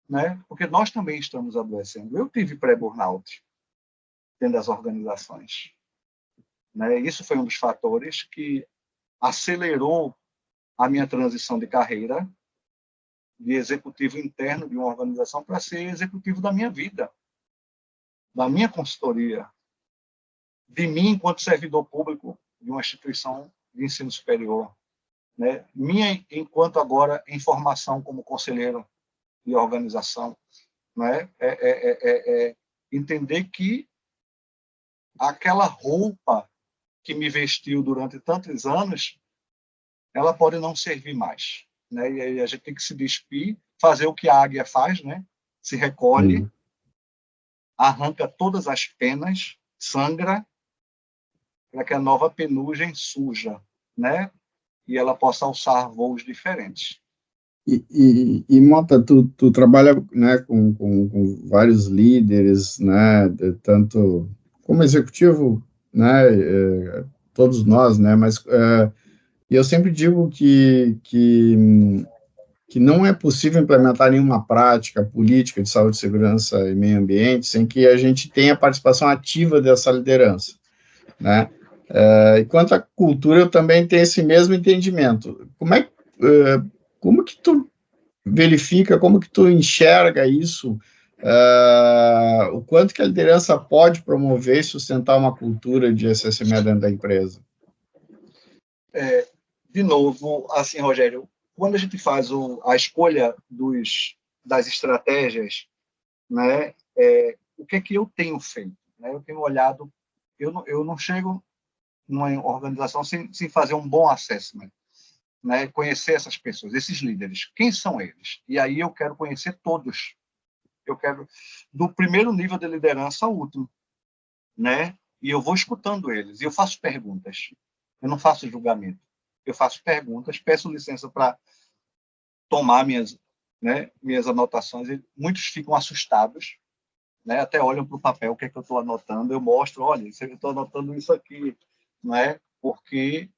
né, porque nós também estamos adoecendo. Eu tive pré-burnout dentro das organizações. Né, isso foi um dos fatores que acelerou a minha transição de carreira de executivo interno de uma organização para ser executivo da minha vida, da minha consultoria, de mim enquanto servidor público de uma instituição de ensino superior, né? Minha enquanto agora em formação como conselheiro de organização, né? Entender que aquela roupa que me vestiu durante tantos anos, ela pode não servir mais, né? E aí a gente tem que se despir, fazer o que a águia faz, né? Se recolhe, arranca todas as penas, sangra, para que a nova penugem suja, né? E ela possa alçar voos diferentes. E Mota, tu trabalha, né, com vários líderes, né, tanto como executivo, né, todos nós, né, mas eu sempre digo que não é possível implementar nenhuma prática política de saúde, segurança e meio ambiente sem que a gente tenha participação ativa dessa liderança, né? E quanto à cultura, eu também tenho esse mesmo entendimento. Como que tu verifica, como que tu enxerga isso, o quanto que a liderança pode promover e sustentar uma cultura de SSME dentro da empresa? De novo, assim, Rogério, quando a gente faz a escolha das estratégias, né, o que é que eu tenho feito? Né? Eu tenho olhado, eu não chego numa organização sem fazer um bom assessment, né? Conhecer essas pessoas, esses líderes, quem são eles? E aí eu quero conhecer todos. Eu quero do primeiro nível de liderança ao último, né? E eu vou escutando eles, e eu faço perguntas. Eu não faço julgamento. Eu faço perguntas, peço licença para tomar minhas anotações. E muitos ficam assustados, né? Até olham para o papel, o que é que eu estou anotando. Eu mostro, olha, eu estou anotando isso aqui, né? Porque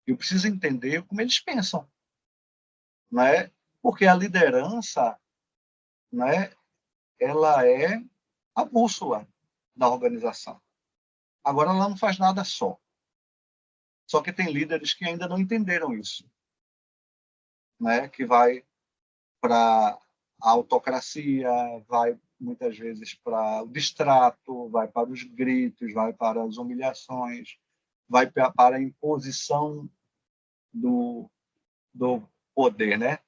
eu preciso entender como eles pensam, né? Porque a liderança, né? Ela é a bússola da organização. Agora, ela não faz nada só. Só que tem líderes que ainda não entenderam isso, né? Que vai para a autocracia, vai muitas vezes para o distrato, vai para os gritos, vai para as humilhações, vai para a imposição do, do poder, né?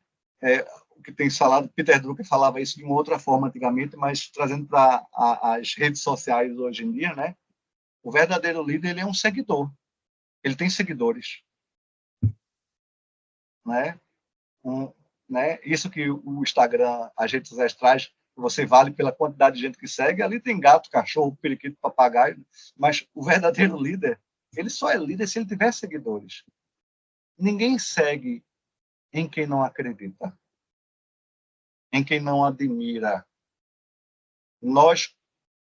O que tem falado, Peter Drucker falava isso de uma outra forma antigamente, mas trazendo para as redes sociais hoje em dia, né? O verdadeiro líder, ele é um seguidor, ele tem seguidores, né? um, né? Isso que o Instagram, as redes sociais traz, você vale pela quantidade de gente que segue, ali tem gato, cachorro, periquito, papagaio, mas o verdadeiro líder, ele só é líder se ele tiver seguidores. Ninguém segue em quem não acredita, em quem não admira. Nós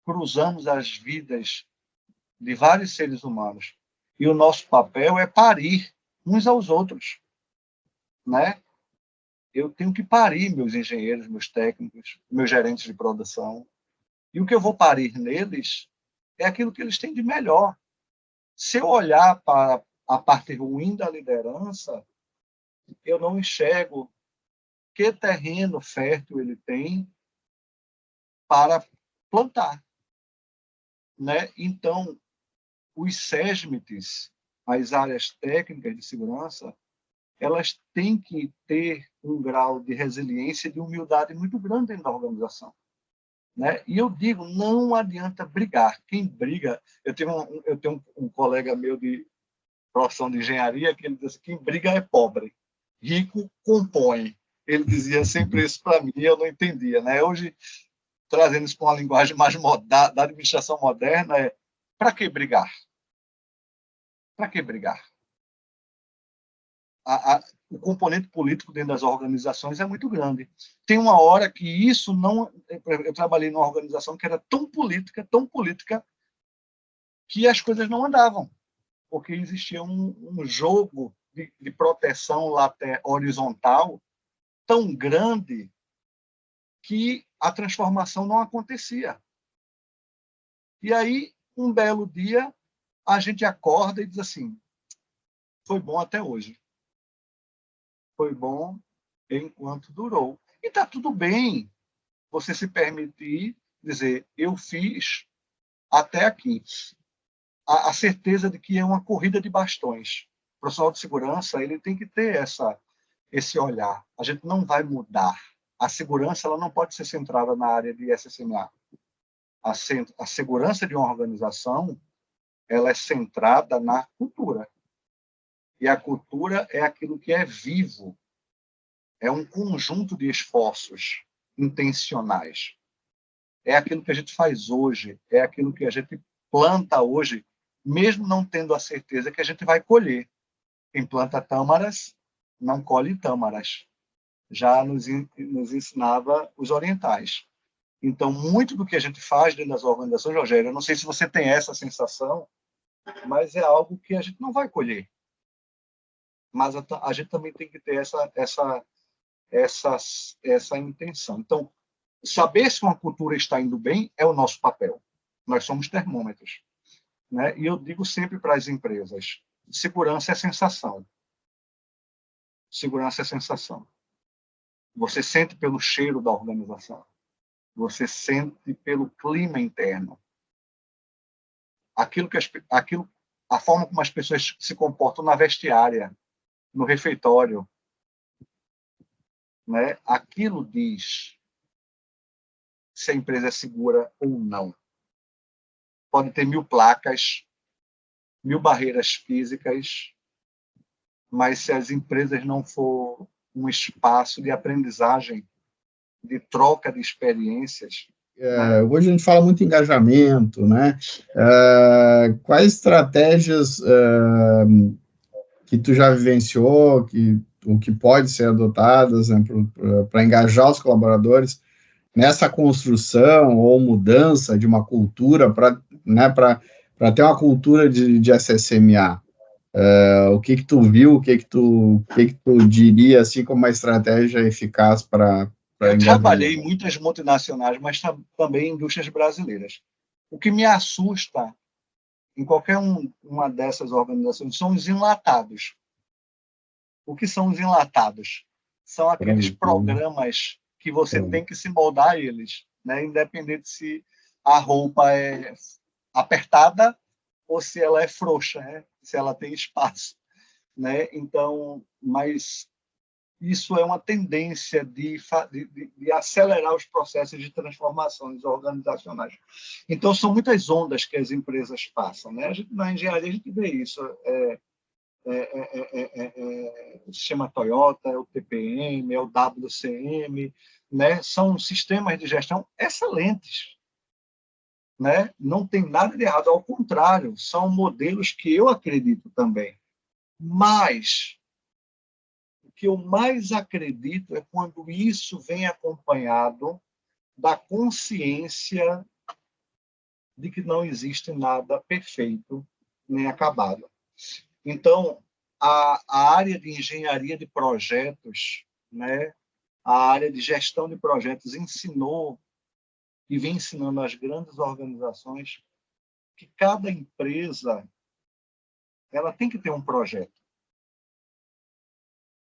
cruzamos as vidas de vários seres humanos e o nosso papel é parir uns aos outros, né? Eu tenho que parir meus engenheiros, meus técnicos, meus gerentes de produção. E o que eu vou parir neles é aquilo que eles têm de melhor. Se eu olhar para a parte ruim da liderança, eu não enxergo que terreno fértil ele tem para plantar, né? Então, os SESMITs, as áreas técnicas de segurança, elas têm que ter um grau de resiliência e de humildade muito grande dentro da organização. Né? E eu digo, não adianta brigar. Quem briga, eu tenho um colega meu de profissão de engenharia que ele diz assim, quem briga é pobre, rico compõe. Ele dizia sempre isso para mim, eu não entendia. Né? Hoje, trazendo isso para uma linguagem mais moderna, da administração moderna, para que brigar? Para que brigar? O componente político dentro das organizações é muito grande. Tem uma hora que isso não... Eu trabalhei numa organização que era tão política, que as coisas não andavam, porque existia um jogo de proteção horizontal tão grande que a transformação não acontecia. E aí, um belo dia, a gente acorda e diz assim, foi bom até hoje. Foi bom enquanto durou. E está tudo bem você se permitir dizer, eu fiz até aqui. A certeza de que é uma corrida de bastões. O profissional de segurança ele tem que ter esse olhar. A gente não vai mudar. A segurança ela não pode ser centrada na área de SSMA. A segurança de uma organização ela é centrada na cultura. E a cultura é aquilo que é vivo. É um conjunto de esforços intencionais. É aquilo que a gente faz hoje, é aquilo que a gente planta hoje, mesmo não tendo a certeza que a gente vai colher. Quem planta tâmaras, não colhe tâmaras. Já nos ensinava os orientais. Então, muito do que a gente faz dentro das organizações, Rogério, eu não sei se você tem essa sensação, mas é algo que a gente não vai colher. Mas a gente também tem que ter essa intenção. Então, saber se uma cultura está indo bem é o nosso papel. Nós somos termômetros. Né? E eu digo sempre para as empresas, segurança é sensação. Segurança é sensação. Você sente pelo cheiro da organização. Você sente pelo clima interno. Aquilo a forma como as pessoas se comportam na vestiária, no refeitório, né? Aquilo diz se a empresa é segura ou não. Pode ter 1000 placas, 1000 barreiras físicas, mas se as empresas não for um espaço de aprendizagem, de troca de experiências, né? Hoje a gente fala muito em engajamento, né? Quais estratégias que tu já vivenciou, o que pode ser adotadas, né, para engajar os colaboradores nessa construção ou mudança de uma cultura para, né, para ter uma cultura de SSMA? O que tu viu, o que tu diria assim como uma estratégia eficaz para Eu trabalhei engajamento? em muitas multinacionais, mas também em indústrias brasileiras. O que me assusta em qualquer uma dessas organizações são os enlatados. O que são os enlatados? São aqueles programas que você tem que se moldar a eles, né? Independente se a roupa é apertada ou se ela é frouxa, né? Se ela tem espaço, né? Então, mas isso é uma tendência de acelerar os processos de transformações organizacionais. Então, são muitas ondas que as empresas passam, né? Na engenharia, a gente vê isso. O sistema Toyota, é o TPM, é o WCM, né? São sistemas de gestão excelentes, né? Não tem nada de errado, ao contrário, são modelos que eu acredito também. Mas o que eu mais acredito é quando isso vem acompanhado da consciência de que não existe nada perfeito nem acabado. Então, a área de engenharia de projetos, né, a área de gestão de projetos ensinou e vem ensinando às grandes organizações que cada empresa ela tem que ter um projeto.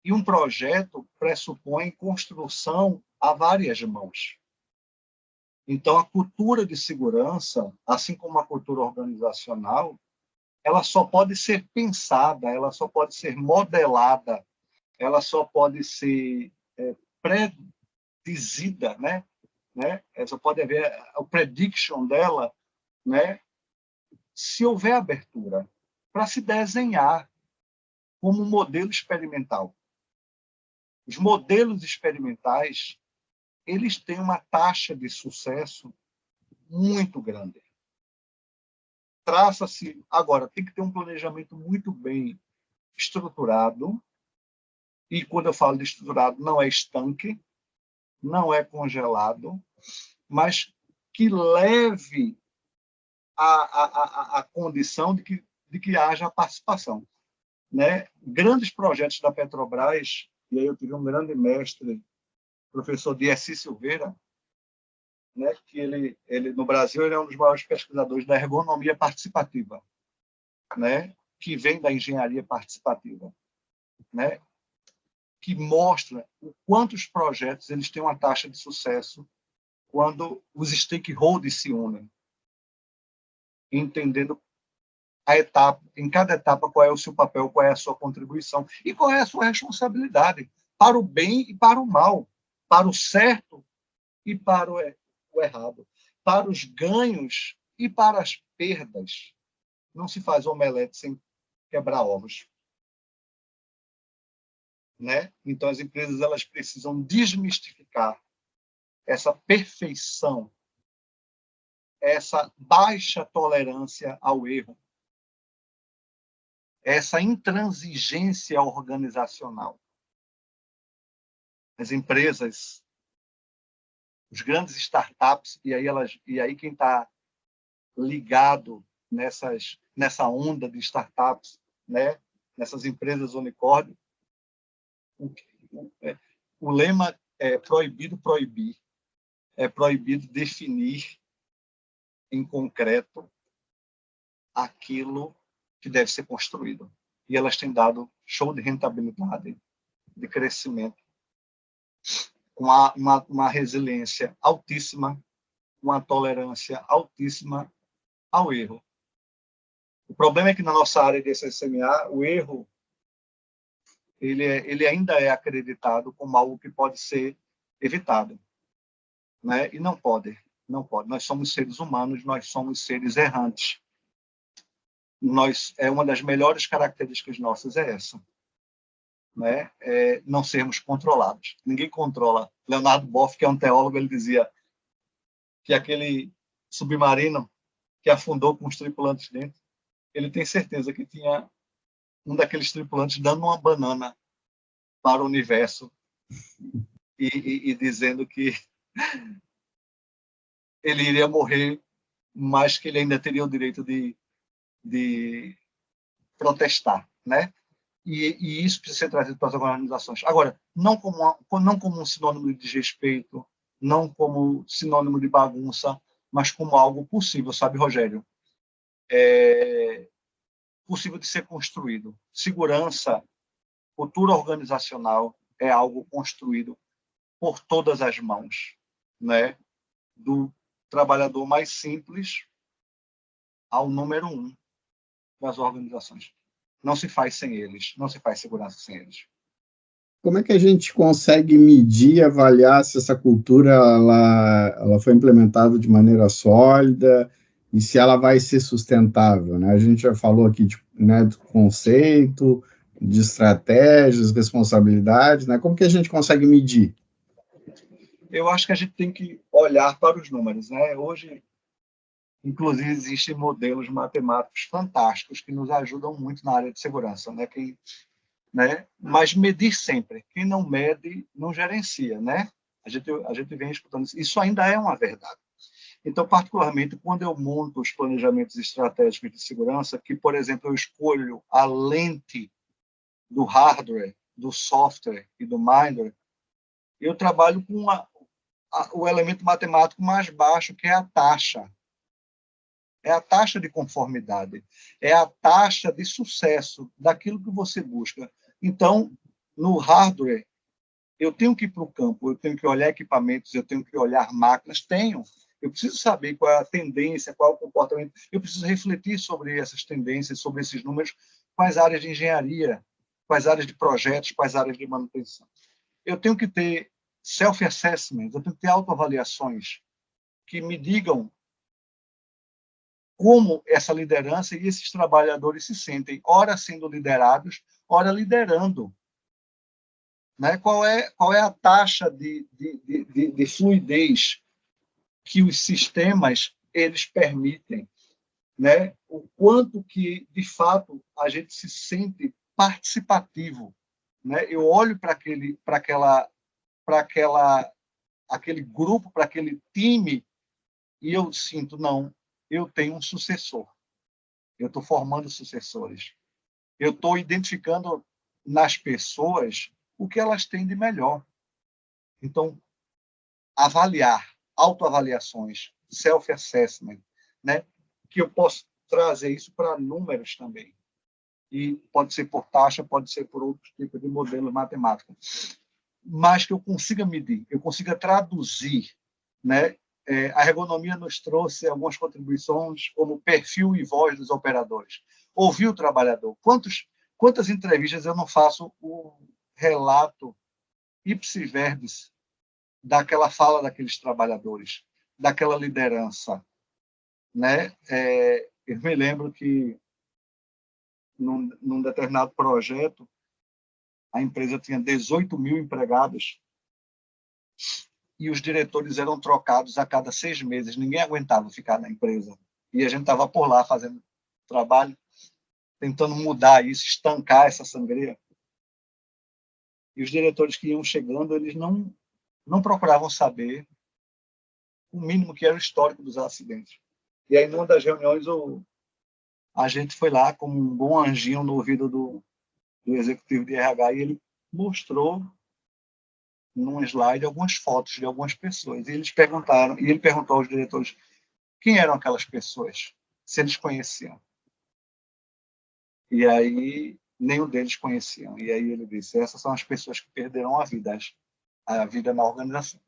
E um projeto pressupõe construção a várias mãos. Então, a cultura de segurança, assim como a cultura organizacional, ela só pode ser pensada, ela só pode ser modelada, ela só pode ser predizida, né? Só pode haver o prediction dela, né? Se houver abertura para se desenhar como um modelo experimental. Os modelos experimentais, eles têm uma taxa de sucesso muito grande. Traça-se, agora, tem que ter um planejamento muito bem estruturado, e quando eu falo de estruturado, não é estanque, não é congelado, mas que leve a condição de que haja participação, né? Grandes projetos da Petrobras, e aí eu tive um grande mestre, professor Dieci Silveira, né, que ele no Brasil ele é um dos maiores pesquisadores da ergonomia participativa, né, que vem da engenharia participativa, né, que mostra o quanto os projetos eles têm uma taxa de sucesso quando os stakeholders se unem, entendendo a etapa, em cada etapa qual é o seu papel, qual é a sua contribuição e qual é a sua responsabilidade para o bem e para o mal, para o certo e para o errado, para os ganhos e para as perdas. Não se faz omelete sem quebrar ovos, né? Então as empresas elas precisam desmistificar essa perfeição, essa baixa tolerância ao erro, essa intransigência organizacional. As empresas, os grandes startups, e aí quem está ligado nessa onda de startups, né? Nessas empresas unicórnio, o lema é proibido proibir, é proibido definir em concreto aquilo que deve ser construído. E elas têm dado show de rentabilidade, de crescimento, com uma resiliência altíssima, uma tolerância altíssima ao erro. problema é que na nossa área de SSMA, o erro ele ainda é acreditado como algo que pode ser evitado, né? E não pode, não pode. Nós somos seres humanos, nós somos seres errantes. Uma das melhores características nossas é essa, né? Não sermos controlados. Ninguém controla. Leonardo Boff, que é um teólogo, ele dizia que aquele submarino que afundou com os tripulantes dentro, ele tem certeza que tinha um daqueles tripulantes dando uma banana para o universo e dizendo que ele iria morrer, mas que ele ainda teria o direito de protestar, né? E isso precisa ser trazido para as organizações. Agora, não como um sinônimo de desrespeito, não como sinônimo de bagunça, mas como algo possível, sabe, Rogério? Possível de ser construído. Segurança, cultura organizacional é algo construído por todas as mãos, né? Do trabalhador mais simples ao número 1 das organizações. Não se faz sem eles, não se faz segurança sem eles. Como é que a gente consegue medir e avaliar se essa cultura ela foi implementada de maneira sólida e se ela vai ser sustentável, né? A gente já falou aqui né, do conceito, de estratégias, responsabilidades, né? Como que a gente consegue medir? Eu acho que a gente tem que olhar para os números, né? Hoje, inclusive, existem modelos matemáticos fantásticos que nos ajudam muito na área de segurança, né? Mas medir sempre. Quem não mede, não gerencia, né? A gente vem escutando isso. Isso ainda é uma verdade. Então, particularmente, quando eu monto os planejamentos estratégicos de segurança, que, por exemplo, eu escolho a lente do hardware, do software e do mindware, eu trabalho com o elemento matemático mais baixo, que é a taxa. É a taxa de conformidade, é a taxa de sucesso daquilo que você busca. Então, no hardware, eu tenho que ir para o campo, eu tenho que olhar equipamentos, eu tenho que olhar máquinas, eu preciso saber qual é a tendência, qual é o comportamento, eu preciso refletir sobre essas tendências, sobre esses números, quais áreas de engenharia, quais áreas de projetos, quais áreas de manutenção. Eu tenho que ter self-assessment, eu tenho que ter autoavaliações que me digam como essa liderança e esses trabalhadores se sentem, ora sendo liderados, ora liderando. Né? Qual é a taxa de fluidez que os sistemas eles permitem? Né? O quanto que, de fato, a gente se sente participativo. Né? Eu olho para aquele grupo, para aquele time, e eu sinto, não, eu tenho um sucessor. Eu estou formando sucessores. Eu estou identificando nas pessoas o que elas têm de melhor. Então, avaliar, autoavaliações, self-assessment, né? Que eu posso trazer isso para números também. E pode ser por taxa, pode ser por outros tipos de modelos matemáticos. Mas que eu consiga medir, eu consiga traduzir, né? A ergonomia nos trouxe algumas contribuições, como perfil e voz dos operadores. Ouvir o trabalhador. Quantas entrevistas eu não faço o relato ipsi verbis daquela fala daqueles trabalhadores, daquela liderança, né? Eu me lembro que num determinado projeto a empresa tinha 18 mil empregados e os diretores eram trocados a cada 6 meses. Ninguém aguentava ficar na empresa. E a gente estava por lá fazendo trabalho, tentando mudar isso, estancar essa sangria. E os diretores que iam chegando, eles não procuravam saber o mínimo que era o histórico dos acidentes. E aí, numa das reuniões, a gente foi lá como um bom anjinho no ouvido do executivo de RH e ele mostrou num slide algumas fotos de algumas pessoas. E ele perguntou aos diretores quem eram aquelas pessoas, se eles conheciam. E aí nenhum deles conheciam. E aí ele disse: essas são as pessoas que perderam a vida na organização.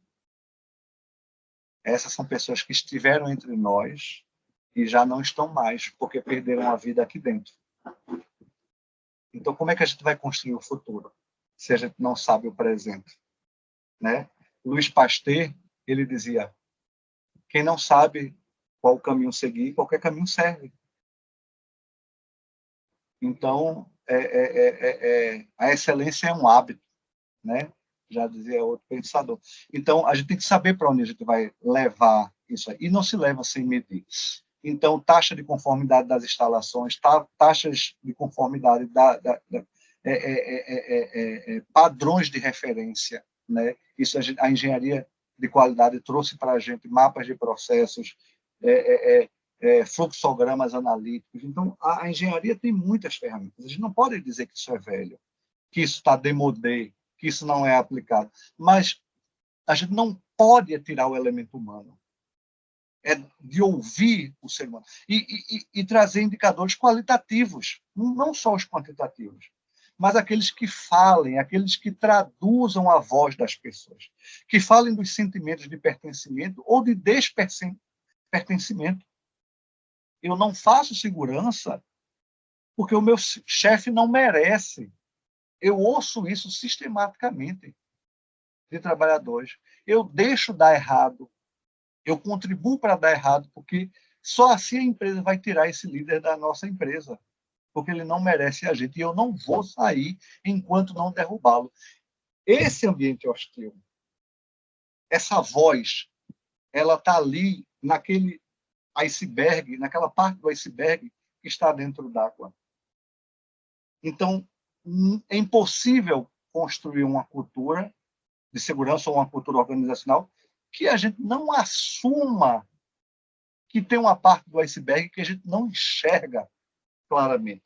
Essas são pessoas que estiveram entre nós e já não estão mais, porque perderam a vida aqui dentro. Então, como é que a gente vai construir o futuro, se a gente não sabe o presente? Né? Louis Pasteur, ele dizia, quem não sabe qual caminho seguir, qualquer caminho serve. Então, a excelência é um hábito, né? Já dizia outro pensador. Então, a gente tem que saber para onde a gente vai levar isso aí. E não se leva sem medir. Então, taxa de conformidade das instalações, taxas de conformidade padrões de referência, né? Isso a engenharia de qualidade trouxe para a gente mapas de processos, fluxogramas analíticos. Então, a engenharia tem muitas ferramentas. A gente não pode dizer que isso é velho, que isso está démodé, que isso não é aplicado. Mas a gente não pode tirar o elemento humano. É de ouvir o ser humano. E trazer indicadores qualitativos, não só os quantitativos, mas aqueles que falem, aqueles que traduzam a voz das pessoas, que falem dos sentimentos de pertencimento ou de despertencimento. Eu não faço segurança porque o meu chefe não merece. Eu ouço isso sistematicamente de trabalhadores. Eu deixo dar errado, eu contribuo para dar errado, porque só assim a empresa vai tirar esse líder da nossa empresa, porque ele não merece a gente, e eu não vou sair enquanto não derrubá-lo. Esse ambiente hostil, essa voz, ela está ali naquele iceberg, naquela parte do iceberg que está dentro d'água. Então, é impossível construir uma cultura de segurança ou uma cultura organizacional que a gente não assuma que tem uma parte do iceberg que a gente não enxerga claramente.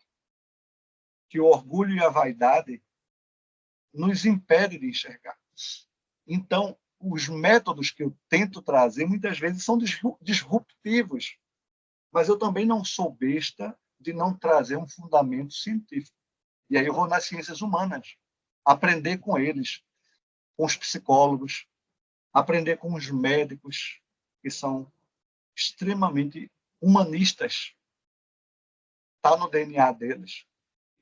Que o orgulho e a vaidade nos impedem de enxergar. Então, os métodos que eu tento trazer muitas vezes são disruptivos, mas eu também não sou besta de não trazer um fundamento científico. E aí eu vou nas ciências humanas, aprender com eles, com os psicólogos, aprender com os médicos, que são extremamente humanistas. Está no DNA deles.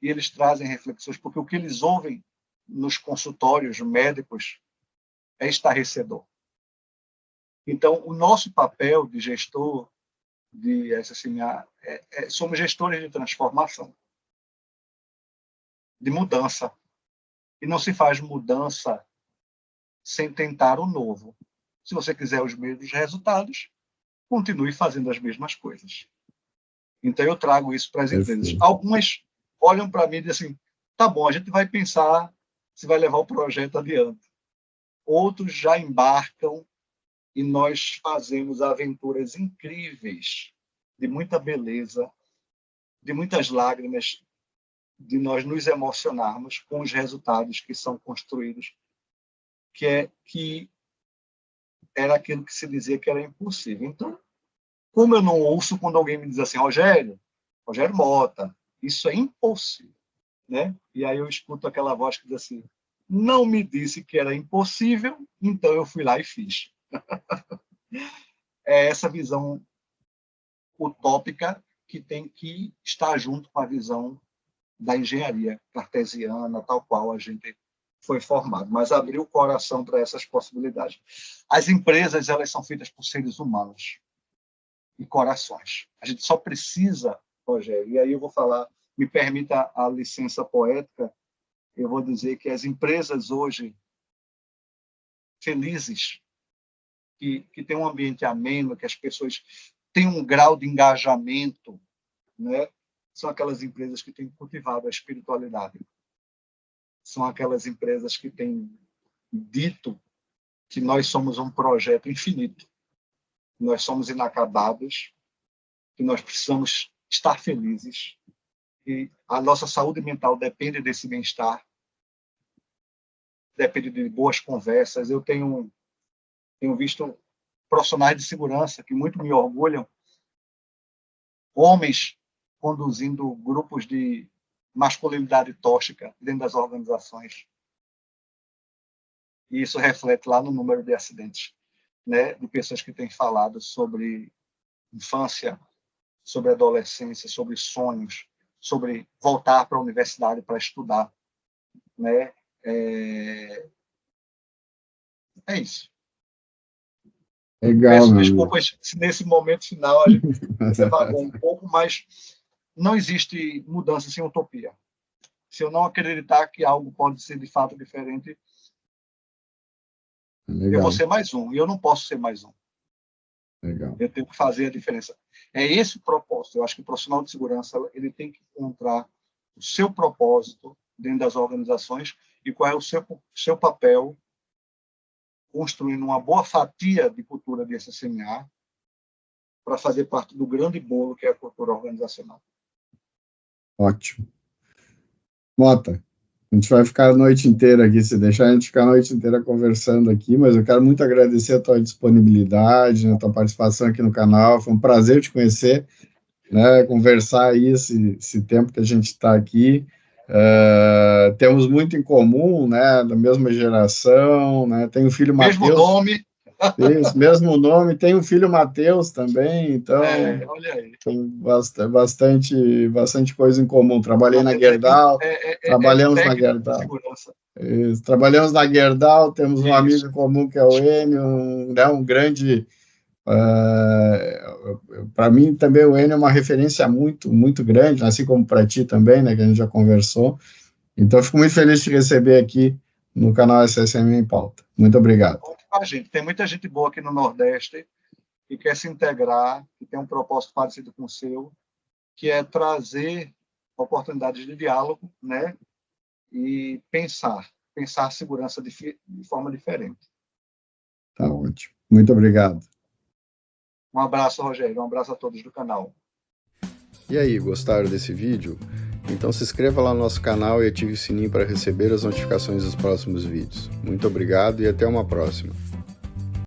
E eles trazem reflexões, porque o que eles ouvem nos consultórios médicos é estarrecedor. Então, o nosso papel de gestor, de SSMA, somos gestores de transformação, de mudança. E não se faz mudança sem tentar o novo. Se você quiser os mesmos resultados, continue fazendo as mesmas coisas. Então, eu trago isso para as empresas. Algumas olham para mim e dizem assim, tá bom, a gente vai pensar se vai levar o projeto adiante. Outros já embarcam e nós fazemos aventuras incríveis, de muita beleza, de muitas lágrimas, de nós nos emocionarmos com os resultados que são construídos, que era aquilo que se dizia que era impossível. Então, como eu não ouço quando alguém me diz assim, Rogério Mota, isso é impossível, né? E aí eu escuto aquela voz que diz assim, não me disse que era impossível, então eu fui lá e fiz. É essa visão utópica que tem que estar junto com a visão da engenharia cartesiana, tal qual a gente foi formado, mas abrir o coração para essas possibilidades. As empresas, elas são feitas por seres humanos e corações. A gente só precisa, Rogério, e aí eu vou falar, me permita a licença poética, eu vou dizer que as empresas hoje felizes, que têm um ambiente ameno, que as pessoas têm um grau de engajamento, né? São aquelas empresas que têm cultivado a espiritualidade. São aquelas empresas que têm dito que nós somos um projeto infinito, que nós somos inacabados, que nós precisamos estar felizes, e a nossa saúde mental depende desse bem-estar, depende de boas conversas. Eu tenho visto profissionais de segurança que muito me orgulham, homens conduzindo grupos de masculinidade tóxica dentro das organizações. E isso reflete lá no número de acidentes, né, de pessoas que têm falado sobre infância, sobre adolescência, sobre sonhos, sobre voltar para a universidade para estudar, né? É isso. Legal, Peço meu amigo. desculpas se nesse momento final a gente devagou um pouco, mas não existe mudança sem utopia. Se eu não acreditar que algo pode ser de fato diferente, Legal. eu vou ser mais um, e eu não posso ser mais um. Legal. Eu tenho que fazer a diferença. É esse o propósito. Eu acho que o profissional de segurança ele tem que encontrar o seu propósito dentro das organizações e qual é o seu papel construindo uma boa fatia de cultura de SSMA para fazer parte do grande bolo que é a cultura organizacional. Ótimo. Mota, a gente vai ficar a noite inteira aqui, se deixar a gente ficar a noite inteira conversando aqui, mas eu quero muito agradecer a tua disponibilidade, a tua participação aqui no canal, foi um prazer te conhecer, né, conversar aí esse tempo que a gente está aqui. Temos muito em comum, né, da mesma geração, né, tem o filho Mesmo Matheus. nome. Isso, mesmo nome, tem o filho Matheus também, então olha aí. tem bastante coisa em comum. Trabalhei na Gerdau, trabalhamos na Gerdau. Isso, trabalhamos na Gerdau, temos um amigo em comum que é o Enio, um grande... para mim também o Enio é uma referência muito, muito grande, assim como para ti também, né, que a gente já conversou. Então, eu fico muito feliz de te receber aqui no canal SSM em Pauta. Muito obrigado. Tem muita gente boa aqui no Nordeste que quer se integrar, que tem um propósito parecido com o seu, que é trazer oportunidades de diálogo, né? E pensar segurança de forma diferente. Tá ótimo. Muito obrigado. Um abraço, Rogério. Um abraço a todos do canal. E aí, gostaram desse vídeo? Então se inscreva lá no nosso canal e ative o sininho para receber as notificações dos próximos vídeos. Muito obrigado e até uma próxima.